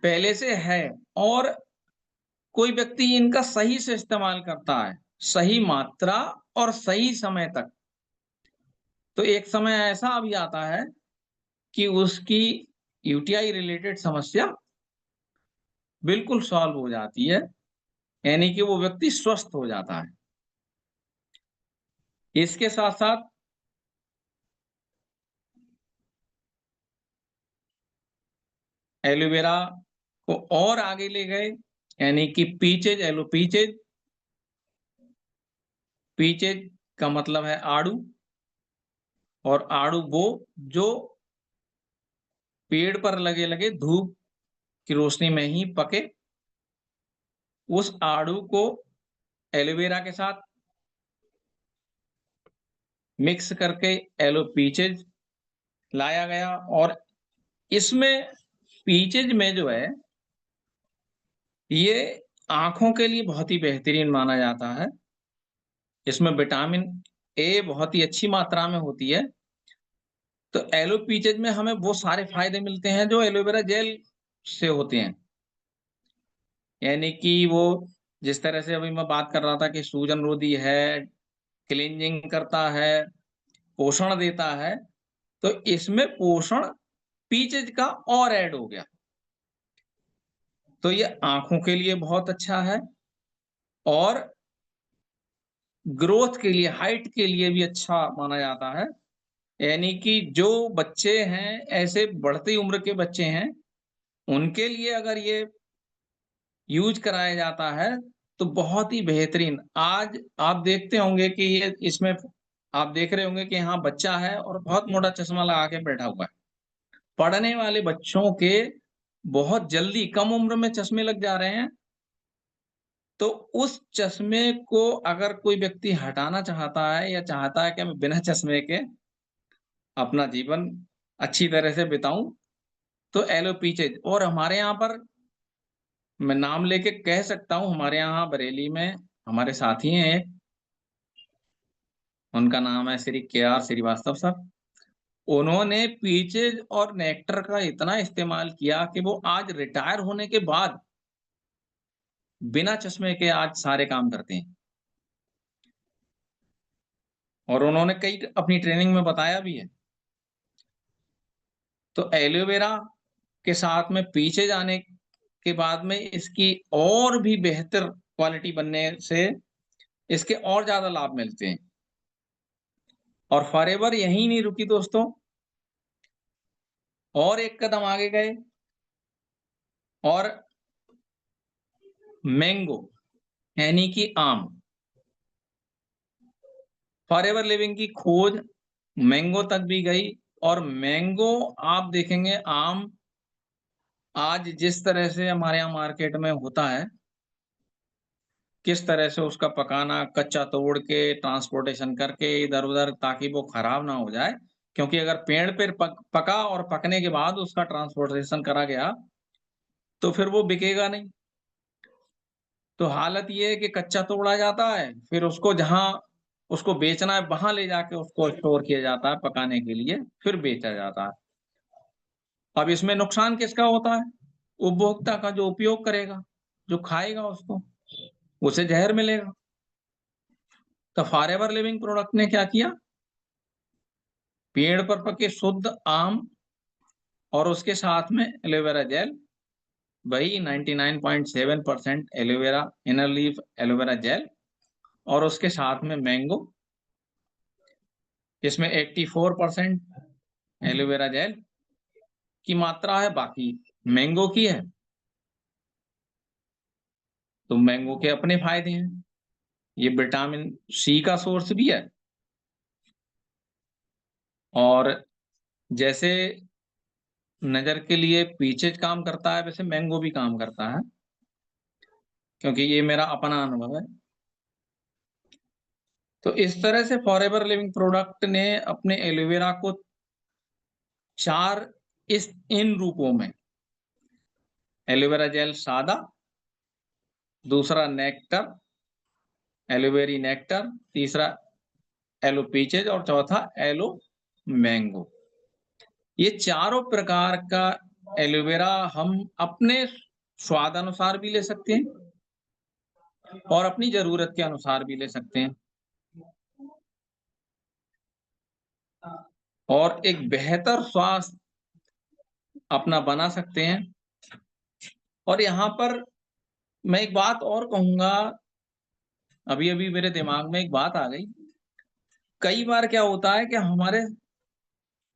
पहले से है और कोई व्यक्ति इनका सही से इस्तेमाल करता है, सही मात्रा और सही समय तक, तो एक समय ऐसा भी आता है कि उसकी यूटीआई रिलेटेड समस्या बिल्कुल सॉल्व हो जाती है, यानी कि वो व्यक्ति स्वस्थ हो जाता है। इसके साथ साथ एलोवेरा को और आगे ले गए, यानी कि पीचेज, एलोपीचेज, पीचेज का मतलब है आड़ू, और आड़ू वो जो पेड़ पर लगे लगे धूप की रोशनी में ही पके, उस आड़ू को एलोवेरा के साथ मिक्स करके एलोपीचेज लाया गया। और इसमें पीचेज में जो है ये आंखों के लिए बहुत ही बेहतरीन माना जाता है। इसमें विटामिन ए बहुत ही अच्छी मात्रा में होती है। तो एलोपीचेज में हमें वो सारे फायदे मिलते हैं जो एलोवेरा जेल से होते हैं, यानी कि वो जिस तरह से अभी मैं बात कर रहा था कि सूजन रोधी है, क्लींजिंग करता है, पोषण देता है, तो इसमें पोषण पीचेज का और ऐड हो गया। तो ये आंखों के लिए बहुत अच्छा है, और ग्रोथ के लिए, हाइट के लिए भी अच्छा माना जाता है। यानी कि जो बच्चे हैं, ऐसे बढ़ती उम्र के बच्चे हैं, उनके लिए अगर ये यूज कराया जाता है तो बहुत ही बेहतरीन। आज आप देखते होंगे कि ये इसमें आप देख रहे होंगे कि हाँ बच्चा है और बहुत मोटा चश्मा लगा के बैठा हुआ है। पढ़ने वाले बच्चों के बहुत जल्दी कम उम्र में चश्मे लग जा रहे हैं। तो उस चश्मे को अगर कोई व्यक्ति हटाना चाहता है या चाहता है कि मैं बिना चश्मे के अपना जीवन अच्छी तरह से बिताऊं, तो एलोपीचेज। और हमारे यहाँ पर मैं नाम लेके कह सकता हूँ, हमारे यहाँ बरेली में हमारे साथी हैं एक, उनका नाम है श्री के.आर. श्रीवास्तव सर। उन्होंने पीचेज और नेक्टर का इतना इस्तेमाल किया कि वो आज रिटायर होने के बाद बिना चश्मे के आज सारे काम करते हैं। और उन्होंने कई अपनी ट्रेनिंग में बताया भी है। तो एलोवेरा के साथ में पीछे जाने के बाद में इसकी और भी बेहतर क्वालिटी बनने से इसके और ज़्यादा लाभ मिलते हैं। और फॉरएवर यहीं नहीं रुकी दोस्तों, और एक कदम आगे गए और मैंगो यानी कि आम, फॉरएवर लिविंग की खोज मैंगो तक भी गई। और मैंगो आप देखेंगे आम आज जिस तरह से हमारे यहाँ मार्केट में होता है, किस तरह से उसका पकाना, कच्चा तोड़ के ट्रांसपोर्टेशन करके इधर-उधर ताकि वो खराब ना हो जाए। क्योंकि अगर पेड़ पे पका और पकने के बाद उसका ट्रांसपोर्टेशन करा गया, तो फिर वो बिकेगा नहीं। तो हालत ये है कि कच्चा तोड़ा जाता है, फिर उसको जहाँ उसको बेचना है वहाँ ले जाके उसको स्टोर किया जाता है पकाने के लिए, फिर बेचा जाता है। अब इसमें नुकसान किसका होता है? उपभोक्ता का, जो उपयोग करेगा, जो खाएगा उसको, उसे ज़हर मिलेगा। तो फॉरएवर लिविंग प्रोडक्ट ने क्या किया? पेड़ पर पके शुद्ध आम और उसके साथ में एलोवेरा जेल, वही 99.7% aloe vera inner leaf aloe vera gel, और उसके साथ में मैंगो, इसमें 84% एलोवेरा जेल की मात्रा है, बाकी मैंगो की है। तो मैंगो के अपने फायदे हैं, ये विटामिन सी का सोर्स भी है। और जैसे नज़र के लिए पीचेज काम करता है, वैसे मैंगो भी काम करता है, क्योंकि ये मेरा अपना अनुभव है। तो इस तरह से फॉरएवर लिविंग प्रोडक्ट ने अपने एलोवेरा को 4 इन रूपों में, एलोवेरा जेल सादा, दूसरा नेक्टर, एलोवेरी नेक्टर, तीसरा एलो पीचेज और चौथा एलो मैंगो। ये चारों प्रकार का एलोवेरा हम अपने स्वादानुसार भी ले सकते हैं और अपनी ज़रूरत के अनुसार भी ले सकते हैं। और एक बेहतर स्वास्थ्य अपना बना सकते हैं। और यहाँ पर मैं एक बात और कहूँगा, अभी-अभी मेरे दिमाग में एक बात आ गई। कई बार क्या होता है कि हमारे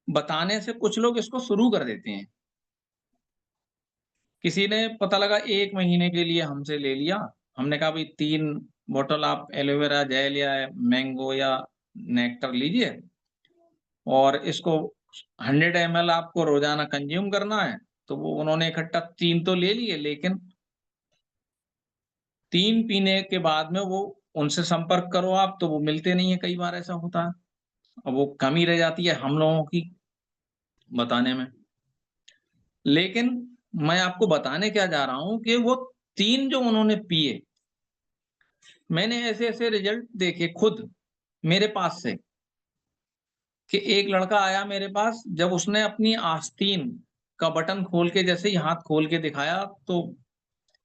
बताने से कुछ लोग इसको शुरू कर देते हैं। किसी ने पता लगा 1 महीने के लिए हमसे ले लिया, हमने कहा भई 3 बॉटल आप एलोवेरा जेल या मैंगो या नेक्टर लीजिए और इसको 100 ml आपको रोज़ाना कंज़्यूम करना है। तो वो उन्होंने इकट्ठा 3 तो ले लिए, लेकिन 3 पीने के बाद में वो उनसे संपर्क करो आप तो वो मिलते नहीं है, कई बार ऐसा होता है। अब वो कमी रह जाती है हम लोगों की बताने में। लेकिन मैं आपको बताने क्या जा रहा हूँ कि वो 3 जो उन्होंने पिए, मैंने ऐसे-ऐसे रिज़ल्ट देखे खुद मेरे पास से, कि एक लड़का आया मेरे पास, जब उसने अपनी आस्तीन का बटन खोल के जैसे ही हाथ खोल के दिखाया, तो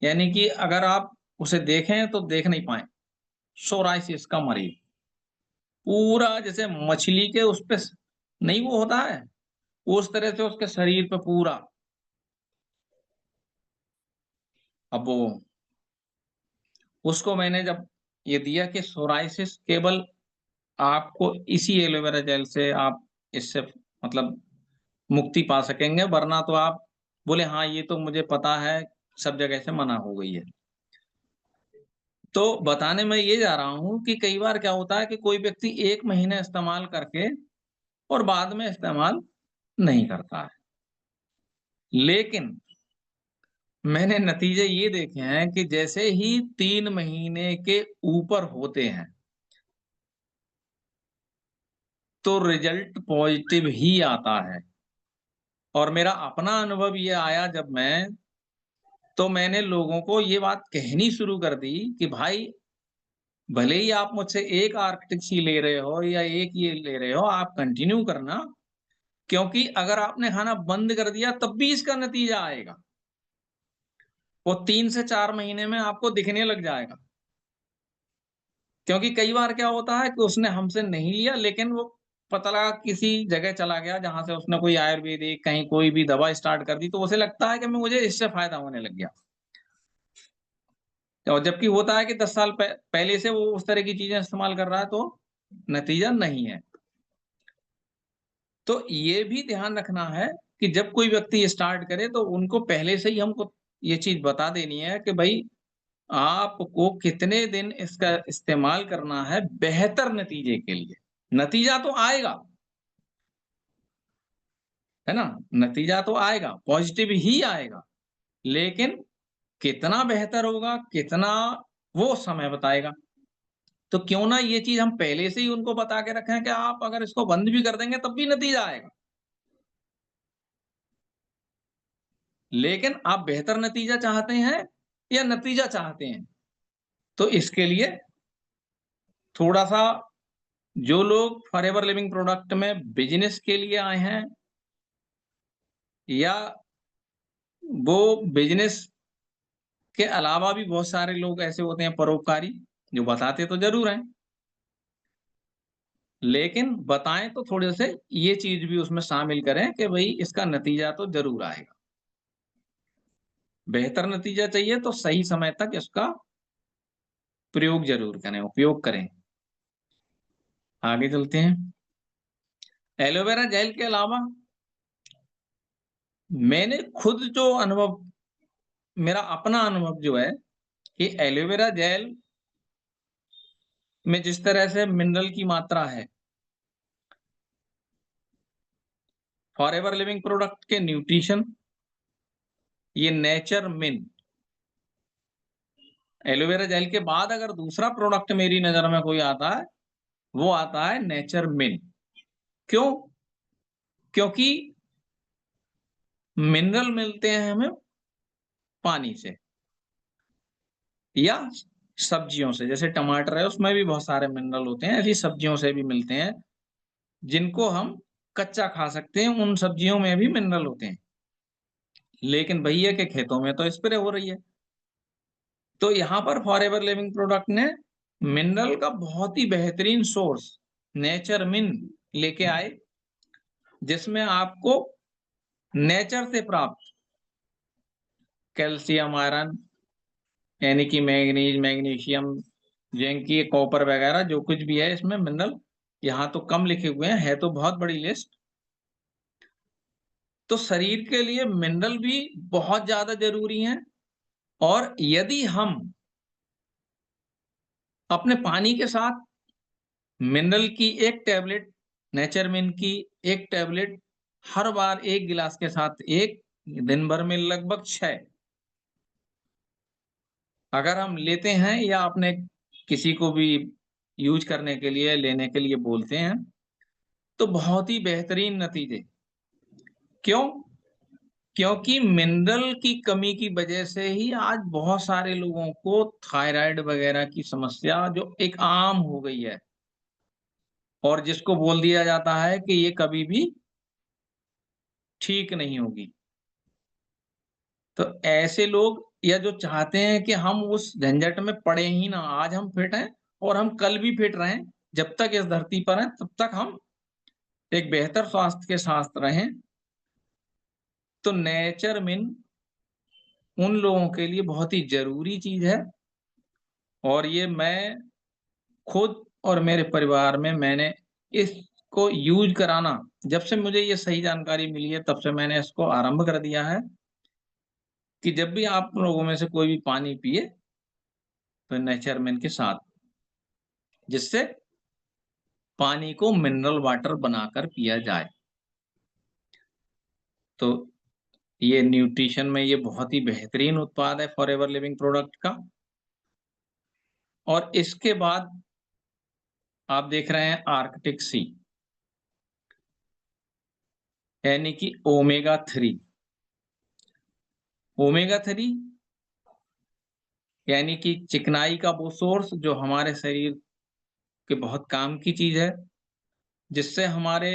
यानी कि अगर आप उसे देखें तो देख नहीं पाएँ, सोरायसिस का मरीज़। पूरा जैसे मछली के उस पे नहीं वो होता है, उस तरह से उसके शरीर पे पूरा। अब वो उसको मैंने जब ये दिया कि सोरायसिस केवल आपको इसी एलोवेरा जेल से आप इससे मतलब मुक्ति पा सकेंगे, वरना तो आप बोले हाँ, ये तो मुझे पता है, सब जगह से मना हो गई है। तो बताने मैं ये जा रहा हूँ कि कई बार क्या होता है कि कोई व्यक्ति 1 महीने इस्तेमाल करके और बाद में इस्तेमाल नहीं करता है। लेकिन मैंने नतीजे ये देखे हैं कि जैसे ही 3 महीने के ऊपर होते हैं, तो रिज़ल्ट पॉज़िटिव ही आता है। और मेरा अपना अनुभव ये आया जब तो मैंने लोगों को ये बात कहनी शुरू कर दी कि भाई, भले ही आप मुझसे 1 आर्कटिक्सी ले रहे हो या 1 ये ले रहे हो, आप कंटिन्यू करना, क्योंकि अगर आपने खाना बंद कर दिया तब भी इसका नतीजा आएगा। वो 3 से 4 महीने में आपको दिखने लग जाएगा। क्योंकि कई बार क्या होता है कि उसने हमसे नहीं लिया, लेकिन वो पता लगा किसी जगह चला गया जहाँ से उसने कोई आयुर्वेदिक कहीं कोई भी दवा स्टार्ट कर दी, तो उसे लगता है कि मैं मुझे इससे फ़ायदा होने लग गया। और जबकि होता है कि 10 साल पहले से वो उस तरह की चीज़ें इस्तेमाल कर रहा है, तो नतीजा नहीं है। तो ये भी ध्यान रखना है कि जब कोई व्यक्ति स्टार्ट करे तो उनको पहले से ही हमको ये चीज़ बता देनी है कि भई, आपको कितने दिन इसका इस्तेमाल करना है बेहतर नतीजे के लिए। नतीजा तो आएगा, है ना? नतीजा तो आएगा, पॉज़िटिव ही आएगा, लेकिन कितना बेहतर होगा, कितना, वो समय बताएगा। तो क्यों ना ये चीज़ हम पहले से ही उनको बता के रखें कि आप अगर इसको बंद भी कर देंगे तब भी नतीजा आएगा। लेकिन आप बेहतर नतीजा चाहते हैं या नतीजा चाहते हैं? तो इसके लिए थोड़ा-सा, जो लोग फॉरएवर लिविंग प्रोडक्ट में बिज़नेस के लिए आए हैं, या वो बिज़नेस के अलावा भी बहुत सारे लोग ऐसे होते हैं परोपकारी, जो बताते तो ज़रूर हैं, लेकिन बताएँ तो थोड़े से ये चीज़ भी उसमें शामिल करें कि भई इसका नतीजा तो ज़रूर आएगा। बेहतर नतीजा चाहिए तो सही समय तक इसका प्रयोग ज़रूर करें, उपयोग करें। आगे चलते हैं। एलोवेरा जेल के अलावा मैंने खुद जो अनुभव, मेरा अपना अनुभव जो है कि एलोवेरा जेल में जिस तरह से मिनरल की मात्रा है, फॉरएवर लिविंग प्रोडक्ट के न्यूट्रिशन, ये नेचर मिन, एलोवेरा जेल के बाद अगर दूसरा प्रोडक्ट मेरी नज़र में कोई आता है, वो आता है नेचर मिन। क्यों? क्योंकि मिनरल मिलते हैं हमें पानी से या सब्जियों से, जैसे टमाटर है उसमें भी बहुत सारे मिनरल होते हैं, ऐसी सब्जियों से भी मिलते हैं, जिनको हम कच्चा खा सकते हैं, उन सब्जियों में भी मिनरल होते हैं। लेकिन भैया के खेतों में तो स्प्रे हो रही है। तो यहाँ पर फॉरएवर लिविंग प्रोडक्ट ने मिनरल का बहुत ही बेहतरीन सोर्स नेचर मिन लेके आए, जिसमें आपको नेचर से प्राप्त कैल्शियम, आयरन, यानी कि मैंगनीज, मैग्नीशियम, जिंक, ये कॉपर वगैरह जो कुछ भी है इसमें मिनरल, यहाँ तो कम लिखे हुए हैं, है तो बहुत बड़ी लिस्ट। तो शरीर के लिए मिनरल भी बहुत ज़्यादा ज़रूरी हैं, और यदि हम अपने पानी के साथ मिनरल की 1 टैबलेट, नेचरमिन की 1 टैबलेट हर बार 1 गिलास के साथ 1, दिन भर में लगभग 6 अगर हम लेते हैं, या अपने किसी को भी यूज़ करने के लिए, लेने के लिए बोलते हैं, तो बहुत ही बेहतरीन नतीजे। क्यों? क्योंकि मिनरल की कमी की वजह से ही आज बहुत सारे लोगों को थायराइड वगैरह की समस्या जो एक आम हो गई है, और जिसको बोल दिया जाता है कि ये कभी भी ठीक नहीं होगी। तो ऐसे लोग, या जो चाहते हैं कि हम उस झंझट में पड़े ही ना, आज हम फिट हैं और हम कल भी फिट रहें, जब तक इस धरती पर हैं तब तक हम एक बेहतर स्वास्थ्य के साथ रहें, तो नेचर मिन उन लोगों के लिए बहुत ही ज़रूरी चीज़ है। और ये मैं खुद और मेरे परिवार में मैंने इसको यूज़ कराना, जब से मुझे ये सही जानकारी मिली है तब से मैंने इसको आरंभ कर दिया है कि जब भी आप लोगों में से कोई भी पानी पिए, तो नेचरमेन के साथ, जिससे पानी को मिनरल वाटर बनाकर पिया जाए। तो ये न्यूट्रिशन में ये बहुत ही बेहतरीन उत्पाद है फॉरएवर लिविंग प्रोडक्ट का। और इसके बाद आप देख रहे हैं आर्कटिक सी, यानी कि ओमेगा 3। ओमेगा 3 यानी कि चिकनाई का वो सोर्स जो हमारे शरीर के बहुत काम की चीज है, जिससे हमारे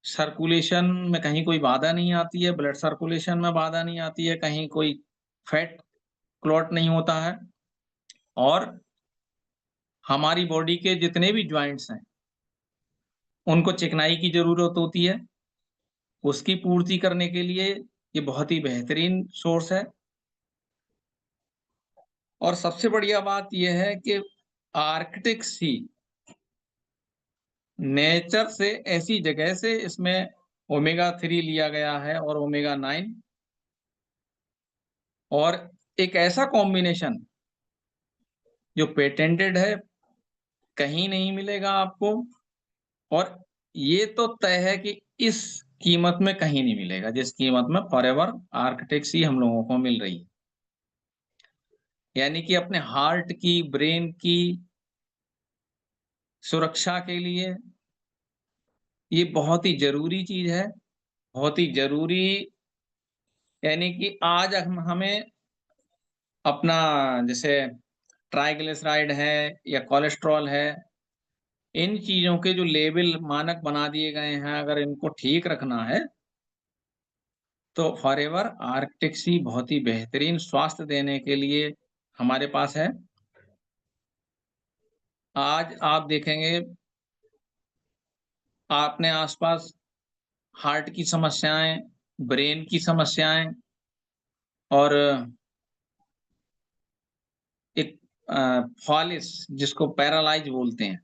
सर्कुलेशन में कहीं कोई बाधा नहीं आती है, ब्लड सर्कुलेशन में बाधा नहीं आती है, कहीं कोई फैट क्लॉट नहीं होता है, और हमारी बॉडी के जितने भी जॉइंट्स हैं, उनको चिकनाई की ज़रूरत होती है। उसकी पूर्ति करने के लिए ये बहुत ही बेहतरीन सोर्स है। और सबसे बढ़िया बात ये है कि आर्कटिक सी नेचर से ऐसी जगह से इसमें ओमेगा 3 लिया गया है और ओमेगा 9, और एक ऐसा कॉम्बिनेशन जो पेटेंटेड है, कहीं नहीं मिलेगा आपको, और ये तो तय है कि इस कीमत में कहीं नहीं मिलेगा, जिस कीमत में फॉरएवर आर्कटिक सी हम लोगों को मिल रही है। यानी कि अपने हार्ट की, ब्रेन की सुरक्षा के लिए ये बहुत ही ज़रूरी चीज़ है, बहुत ही ज़रूरी। यानी कि आज हमें अपना, जैसे ट्राइग्लिसराइड है या कोलेस्ट्रॉल है, इन चीज़ों के जो लेवल मानक बना दिए गए हैं, अगर इनको ठीक रखना है, तो फॉरएवर आर्कटिक सी बहुत ही बेहतरीन स्वास्थ्य देने के लिए हमारे पास है। आज आप देखेंगे अपने आस-पास हार्ट की समस्याएँ, ब्रेन की समस्याएँ, और एक फॉलिस जिसको पैरालाइज़ बोलते हैं,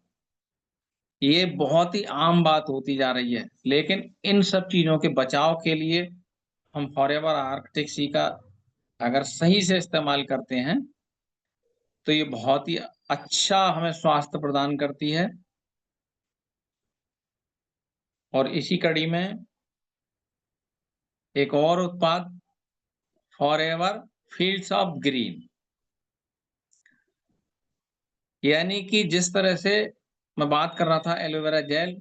ये बहुत ही आम बात होती जा रही है। लेकिन इन सब चीज़ों के बचाव के लिए हम फॉरएवर आर्कटिक सी का अगर सही से इस्तेमाल करते हैं, तो ये बहुत ही अच्छा हमें स्वास्थ्य प्रदान करती है। और इसी कड़ी में एक और उत्पाद, फॉरएवर फील्ड्स ऑफ ग्रीन, यानी कि जिस तरह से मैं बात कर रहा था एलोवेरा जेल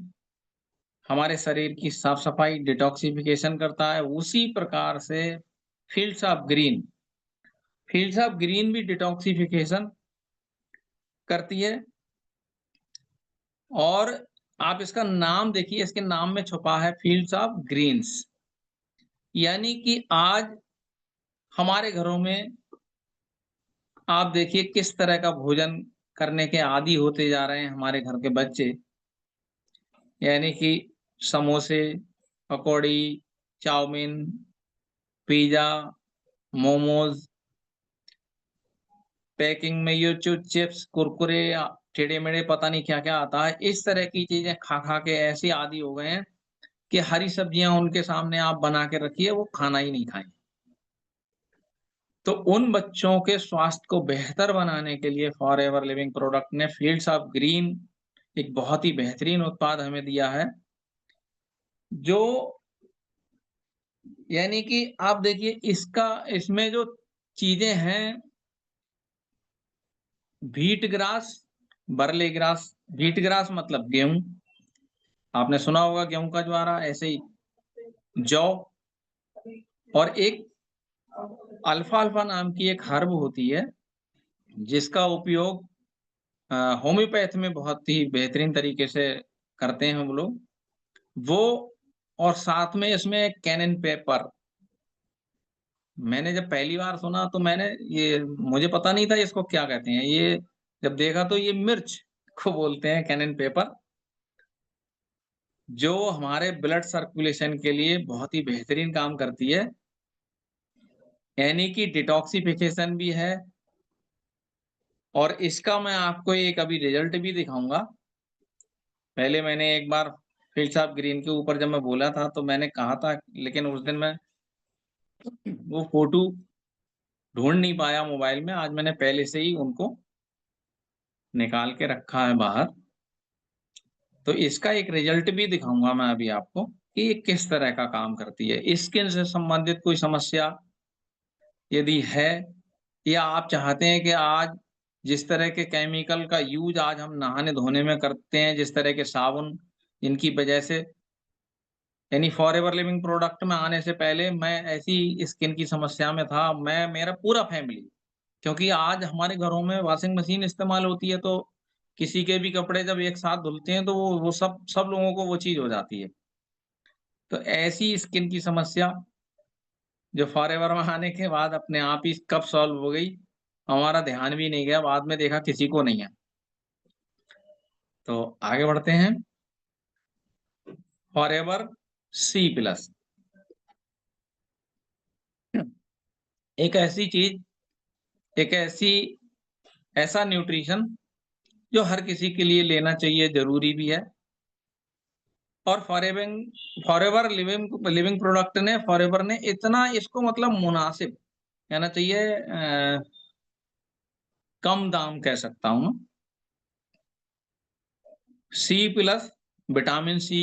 हमारे शरीर की साफ-सफाई, डिटॉक्सिफिकेशन करता है, उसी प्रकार से fields of green fields of green भी डिटॉक्सिफिकेशन करती है। और आप इसका नाम देखिए, इसके नाम में छुपा है फील्ड्स ऑफ ग्रीन्स, यानी कि आज हमारे घरों में आप देखिए किस तरह का भोजन करने के आदी होते जा रहे हैं हमारे घर के बच्चे, यानी कि समोसे, पकौड़ी, चाउमीन, पिज़्ज़ा, मोमोज़, पैकिंग में ये जो चिप्स, कुरकुरे, टेढ़े-मेढ़े पता नहीं क्या-क्या आता है, इस तरह की चीज़ें खा-खा के ऐसे आदी हो गए हैं कि हरी सब्जियाँ उनके सामने आप बना के रखिए, वो खाना ही नहीं खाएँगे। तो उन बच्चों के स्वास्थ्य को बेहतर बनाने के लिए फॉरएवर लिविंग प्रोडक्ट ने फील्ड्स ऑफ ग्रीन एक बहुत ही बेहतरीन उत्पाद हमें दिया है, जो, यानी कि आप देखिए इसमें जो चीज़ें हैं, wheat grass, barley grass, wheat grass मतलब गेहूँ, आपने सुना होगा गेहूँ का ज्वारा, ऐसे ही जौ, और एक अल्फाल्फा नाम की एक हर्ब होती है, जिसका उपयोग अ, होम्योपैथ में बहुत ही बेहतरीन तरीके से करते हैं वो लोग। वो, और साथ में इसमें कैनन पेपर, मैंने जब पहली बार सुना तो ये मुझे पता नहीं था इसको क्या कहते हैं। ये जब देखा तो ये मिर्च को बोलते हैं, कैनन पेपर, जो हमारे ब्लड सर्कुलेशन के लिए बहुत ही बेहतरीन काम करती है, यानी कि डिटॉक्सिफिकेशन भी है। और इसका मैं आपको एक अभी रिजल्ट भी दिखाऊँगा। पहले मैंने एक बार फील्ड्स ऑफ ग्रीन के ऊपर जब मैं बोला था तो मैंने कहा था, लेकिन उस दिन मैं वो फ़ोटो ढूँढ नहीं पाया मोबाइल में, आज मैंने पहले से ही उनको निकाल के रखा है बाहर। तो इसका एक रिजल्ट भी दिखाऊँगा मैं अभी आपको कि ये किस तरह का काम करती है। स्किन से संबंधित कोई समस्या यदि है, या आप चाहते हैं कि आज जिस तरह के केमिकल का यूज़ आज हम नहाने-धोने में करते हैं, जिस तरह के साबुन, जिनकी वजह से यानी फॉरएवर लिविंग प्रोडक्ट में आने से पहले मैं ऐसी स्किन की समस्या में था, मैं मेरा पूरा फैमिली। क्योंकि आज हमारे घरों में वॉशिंग मशीन इस्तेमाल होती है, तो किसी के भी कपड़े जब एक साथ धुलते हैं तो वो सब सब लोगों को वो चीज़ हो जाती है। तो ऐसी स्किन की समस्या जो फॉरएवर में आने के बाद अपने आप ही कब सॉल्व हो गई, हमारा ध्यान भी नहीं गया, बाद में देखा किसी को नहीं है। तो आगे बढ़ते हैं। फॉरएवर सी प्लस एक ऐसी चीज़, एक ऐसा न्यूट्रिशन जो हर किसी के लिए लेना चाहिए, ज़रूरी भी है। और फॉरएवर लिविंग लिविंग प्रोडक्ट ने फॉरएवर ने इतना इसको मतलब मुनासिब कहना चाहिए, कम दाम कह सकता हूँ मैं। सी प्लस विटामिन सी,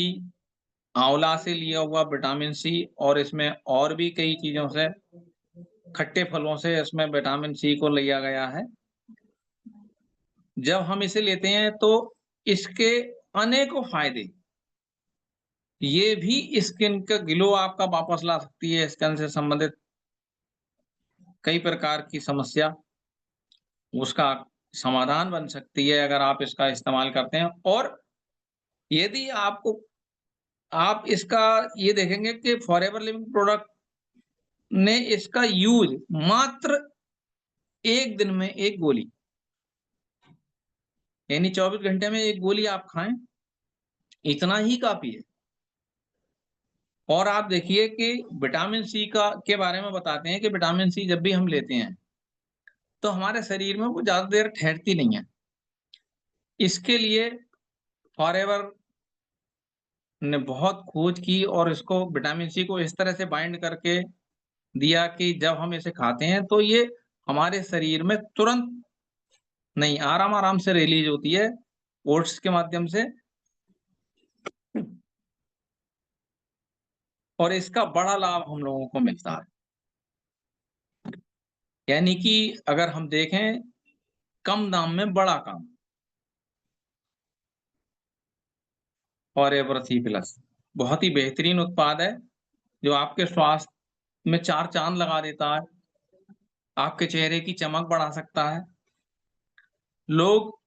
आंवला से लिया हुआ विटामिन सी, और इसमें और भी कई चीज़ों से, खट्टे फलों से इसमें विटामिन सी को लिया गया है। जब हम इसे लेते हैं तो इसके अनेकों फ़ायदे, ये भी स्किन का ग्लो आपका वापस ला सकती है, स्किन से संबंधित कई प्रकार की समस्या उसका समाधान बन सकती है अगर आप इसका इस्तेमाल करते हैं। और यदि आप इसका ये देखेंगे कि फॉरएवर लिविंग प्रोडक्ट ने इसका यूज़ मात्र 1 दिन में 1 गोली, यानी 24 घंटे में 1 गोली आप खाएँ, इतना ही काफ़ी है। और आप देखिए कि विटामिन सी का के बारे में बताते हैं कि विटामिन सी जब भी हम लेते हैं, तो हमारे शरीर में वो ज़्यादा देर ठहरती नहीं है। इसके लिए फॉरएवर ने बहुत खोज की और इसको विटामिन सी को इस तरह से बाइंड करके दिया कि जब हम इसे खाते हैं तो ये हमारे शरीर में तुरंत नहीं, आराम-आराम से रिलीज़ होती है ओट्स के माध्यम से। और इसका बड़ा लाभ हम लोगों को मिलता है। यानी कि अगर हम देखें, कम दाम में बड़ा काम, फॉरएवर सी प्लस बहुत ही बेहतरीन उत्पाद है, जो आपके स्वास्थ्य में 4 चाँद लगा देता है, आपके चेहरे की चमक बढ़ा सकता है। लोग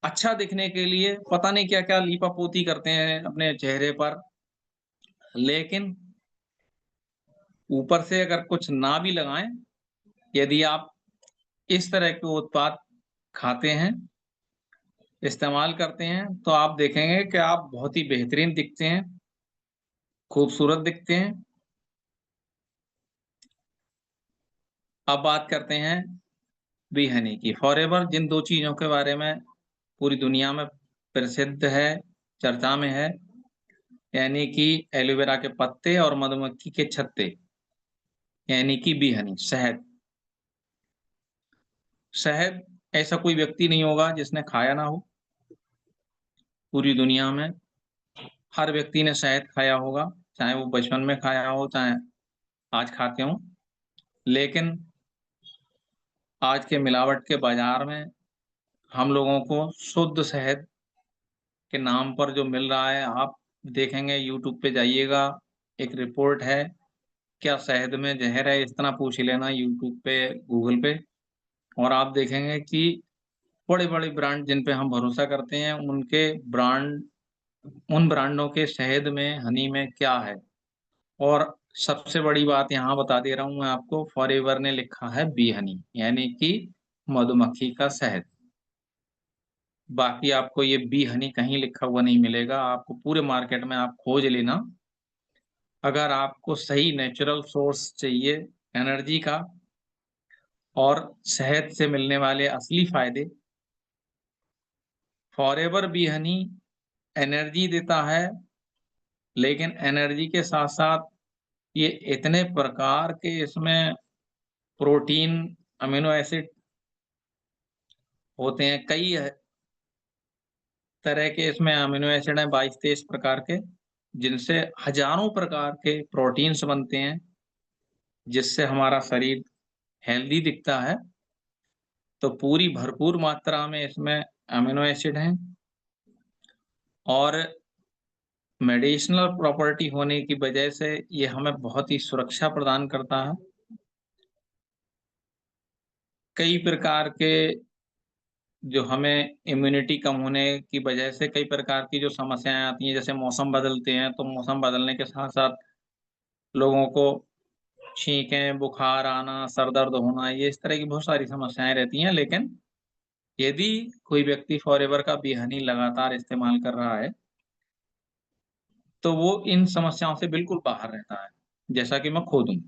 अच्छा दिखने के लिए पता नहीं क्या-क्या लीपापोती करते हैं अपने चेहरे पर, लेकिन ऊपर से अगर कुछ ना भी लगाएँ, यदि आप इस तरह के उत्पाद खाते हैं, इस्तेमाल करते हैं, तो आप देखेंगे कि आप बहुत ही बेहतरीन दिखते हैं, खूबसूरत दिखते हैं। अब बात करते हैं बी हनी की। फॉरएवर जिन 2 चीज़ों के बारे में पूरी दुनिया में प्रसिद्ध है, चर्चा में है, यानी कि एलोवेरा के पत्ते और मधुमक्खी के छत्ते, यानी कि बी हनी, शहद। शहद ऐसा कोई व्यक्ति नहीं होगा जिसने खाया ना हो, पूरी दुनिया में हर व्यक्ति ने शहद खाया होगा, चाहे वो बचपन में खाया हो, चाहे आज खाते हों। लेकिन आज के मिलावट के बाज़ार में हम लोगों को शुद्ध शहद के नाम पर जो मिल रहा है, आप देखेंगे यूट्यूब पे जाइएगा, एक रिपोर्ट है, क्या शहद में ज़हर है? इतना पूछ लेना यूट्यूब पे, गूगल पे, और आप देखेंगे कि बड़े-बड़े ब्रांड जिन पे हम भरोसा करते हैं, उन ब्रांडों के शहद में, हनी में क्या है? और सबसे बड़ी बात यहाँ बता दे रहा हूँ मैं आपको, फॉरएवर ने लिखा है बी हनी, यानी कि मधुमक्खी का शहद। बाकी आपको ये बी हनी कहीं लिखा हुआ नहीं मिलेगा, आपको पूरे मार्केट में आप खोज लेना। अगर आपको सही नेचुरल सोर्स चाहिए एनर्जी का और शहद से मिलने वाले असली फ़ायदे, फॉरएवर बी हनी एनर्जी देता है, लेकिन एनर्जी के साथ-साथ ये इतने प्रकार के इसमें प्रोटीन, अमीनो एसिड होते हैं, कई तरह के इसमें अमीनो एसिड हैं, 22-23 प्रकार के, जिनसे हज़ारों प्रकार के प्रोटीन्स बनते हैं, जिससे हमारा शरीर हेल्दी दिखता है। तो पूरी भरपूर मात्रा में इसमें अमीनो एसिड हैं और मेडिसिनल प्रॉपर्टी होने की वजह से ये हमें बहुत ही सुरक्षा प्रदान करता है। कई प्रकार के जो हमें इम्यूनिटी कम होने की वजह से कई प्रकार की जो समस्याएँ आती हैं, जैसे मौसम बदलते हैं, तो मौसम बदलने के साथ-साथ लोगों को छींकें, बुखार आना, सर दर्द होना, ये इस तरह की बहुत सारी समस्याएँ रहती हैं। लेकिन यदि कोई व्यक्ति फॉरएवर का बिहनी लगातार इस्तेमाल कर रहा है, तो वो इन समस्याओं से बिल्कुल बाहर रहता है, जैसा कि मैं खुद हूँ।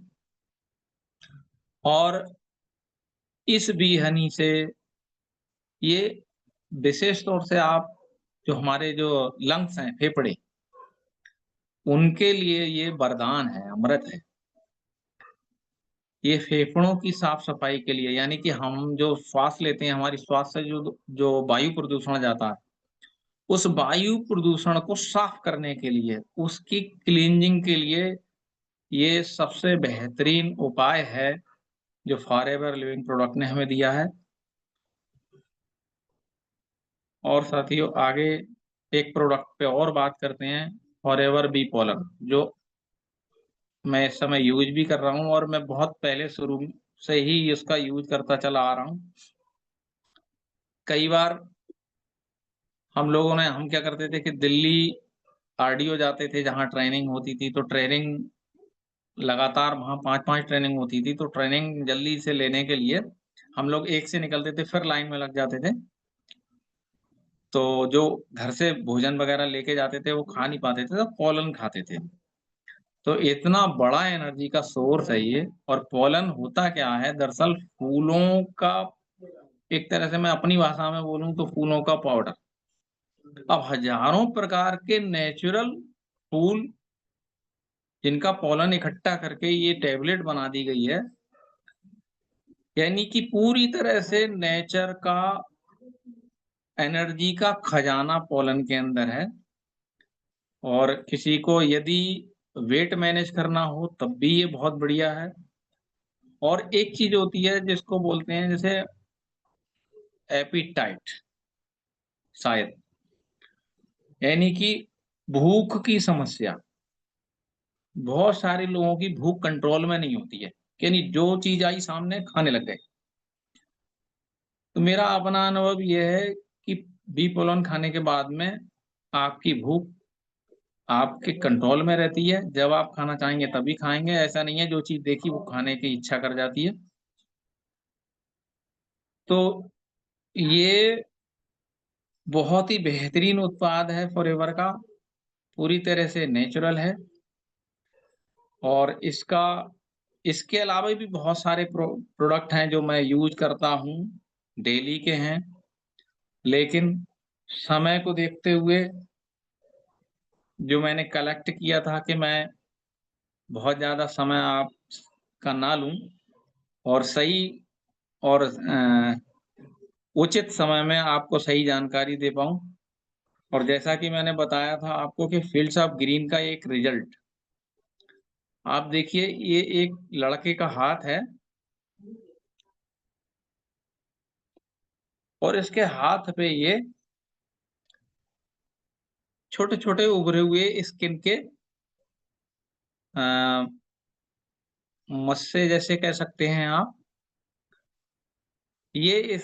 और इस बिहनी से ये विशेष तौर से आप जो हमारे जो लंग्स हैं, फेफड़े, उनके लिए ये वरदान है, अमृत है। ये फेफड़ों की साफ-सफाई के लिए, यानी कि हम जो श्वास लेते हैं, हमारी श्वास से जो जो वायु प्रदूषण जाता है, उस वायु प्रदूषण को साफ करने के लिए, उसकी क्लींजिंग के लिए ये सबसे बेहतरीन उपाय है, जो फॉरएवर लिविंग प्रोडक्ट ने हमें दिया है। और साथियों आगे एक प्रोडक्ट पे और बात करते हैं, फॉरएवर बी पॉलन, जो मैं इस समय यूज़ भी कर रहा हूँ और मैं बहुत पहले शुरू से ही इसका यूज़ करता चला आ रहा हूँ। कई बार हम क्या करते थे कि दिल्ली आरडीओ जाते थे, जहाँ ट्रेनिंग होती थी, तो ट्रेनिंग लगातार वहाँ 5-5 ट्रेनिंग होती थी, तो ट्रेनिंग जल्दी से लेने के लिए हम लोग 1 से निकलते थे, फिर लाइन में लग जाते थे। तो जो घर से भोजन वगैरह लेके जाते थे, वो खा नहीं पाते थे, तो पोलन खाते थे। तो इतना बड़ा एनर्जी का सोर्स है ये। और पोलन होता क्या है, दरअसल फूलों का, एक तरह से मैं अपनी भाषा में बोलूँ तो फूलों का पाउडर। अब हज़ारों प्रकार के नेचुरल फूल, जिनका पोलन इकट्ठा करके ये टैबलेट बना दी गई है, यानी कि पूरी तरह से नेचर का एनर्जी का खजाना पोलन के अंदर है। और किसी को यदि वेट मैनेज करना हो तब भी ये बहुत बढ़िया है। और एक चीज़ होती है जिसको बोलते हैं जैसे एपेटाइट, शायद, यानी कि भूख की समस्या। बहुत सारे लोगों की भूख कंट्रोल में नहीं होती है, यानी जो चीज़ आई सामने खाने लग गए। तो मेरा अपना अनुभव ये है कि बी पोलन खाने के बाद में आपकी भूख आपके कंट्रोल में रहती है। जब आप खाना चाहेंगे तभी खाएँगे, ऐसा नहीं है जो चीज़ देखी वो खाने की इच्छा कर जाती है। तो ये बहुत ही बेहतरीन उत्पाद है फॉरएवर का, पूरी तरह से नेचुरल है। और इसके अलावा भी बहुत सारे प्रोडक्ट हैं जो मैं यूज़ करता हूँ, डेली के हैं। लेकिन समय को देखते हुए जो मैंने कलेक्ट किया था कि मैं बहुत ज़्यादा समय आपका ना लूँ और सही और उचित समय में आपको सही जानकारी दे पाऊँ। और जैसा कि मैंने बताया था आपको कि फील्ड्स ऑफ ग्रीन का एक रिज़ल्ट, आप देखिए, ये एक लड़के का हाथ है और इसके हाथ पे ये छोटे-छोटे उभरे हुए स्किन के अ, मस्से जैसे कह सकते हैं आप। ये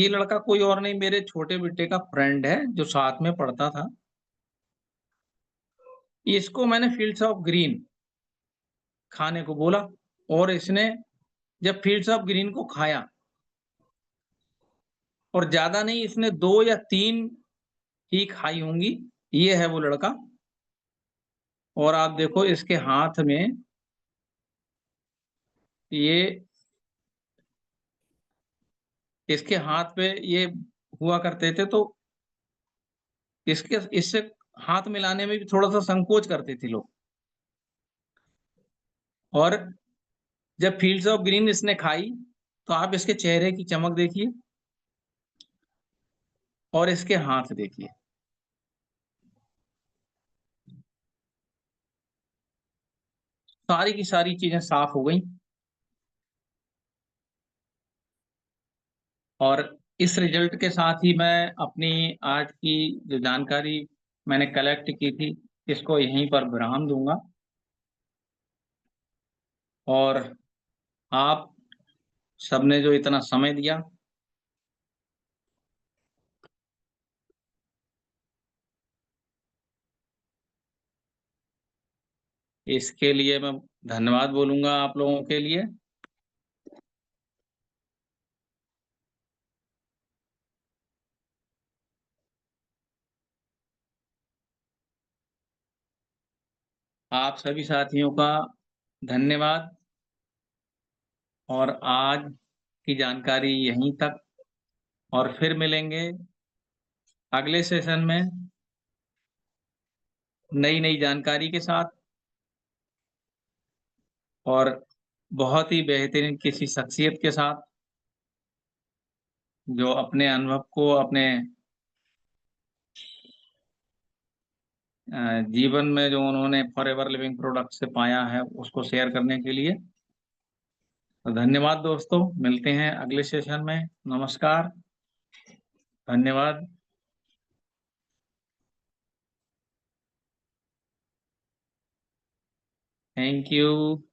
लड़का कोई और नहीं, मेरे छोटे बेटे का फ्रेंड है जो साथ में पढ़ता था। इसको मैंने फील्ड्स ऑफ ग्रीन खाने को बोला और इसने जब फील्ड्स ऑफ ग्रीन को खाया, और ज़्यादा नहीं, इसने 2 या 3 ही खाई होंगी। ये है वो लड़का। और आप देखो इसके हाथ में ये इसके हाथ पे ये हुआ करते थे, तो इससे हाथ मिलाने में भी थोड़ा-सा संकोच करते थे लोग। और जब फील्ड्स ऑफ ग्रीन इसने खाई, तो आप इसके चेहरे की चमक देखिए। और इसके हाथ देखिए। सारी की सारी चीजें साफ हो गई और इस रिजल्ट के साथ ही मैं अपनी आज की जो जानकारी मैंने कलेक्ट की थी, इसको यहीं पर विराम दूंगा। और आप सबने जो इतना समय दिया, इसके लिए मैं धन्यवाद बोलूंगा आप लोगों के लिए। आप सभी साथियों का धन्यवाद। और आज की जानकारी यहीं तक, और फिर मिलेंगे अगले सेशन में नई नई जानकारी के साथ और बहुत ही बेहतरीन किसी शख्सियत के साथ जो अपने अनुभव को अपने जीवन में जो उन्होंने फॉरएवर लिविंग प्रोडक्ट से पाया है उसको शेयर करने के लिए। तो धन्यवाद दोस्तों, मिलते हैं अगले सेशन में। नमस्कार, धन्यवाद। Thank you.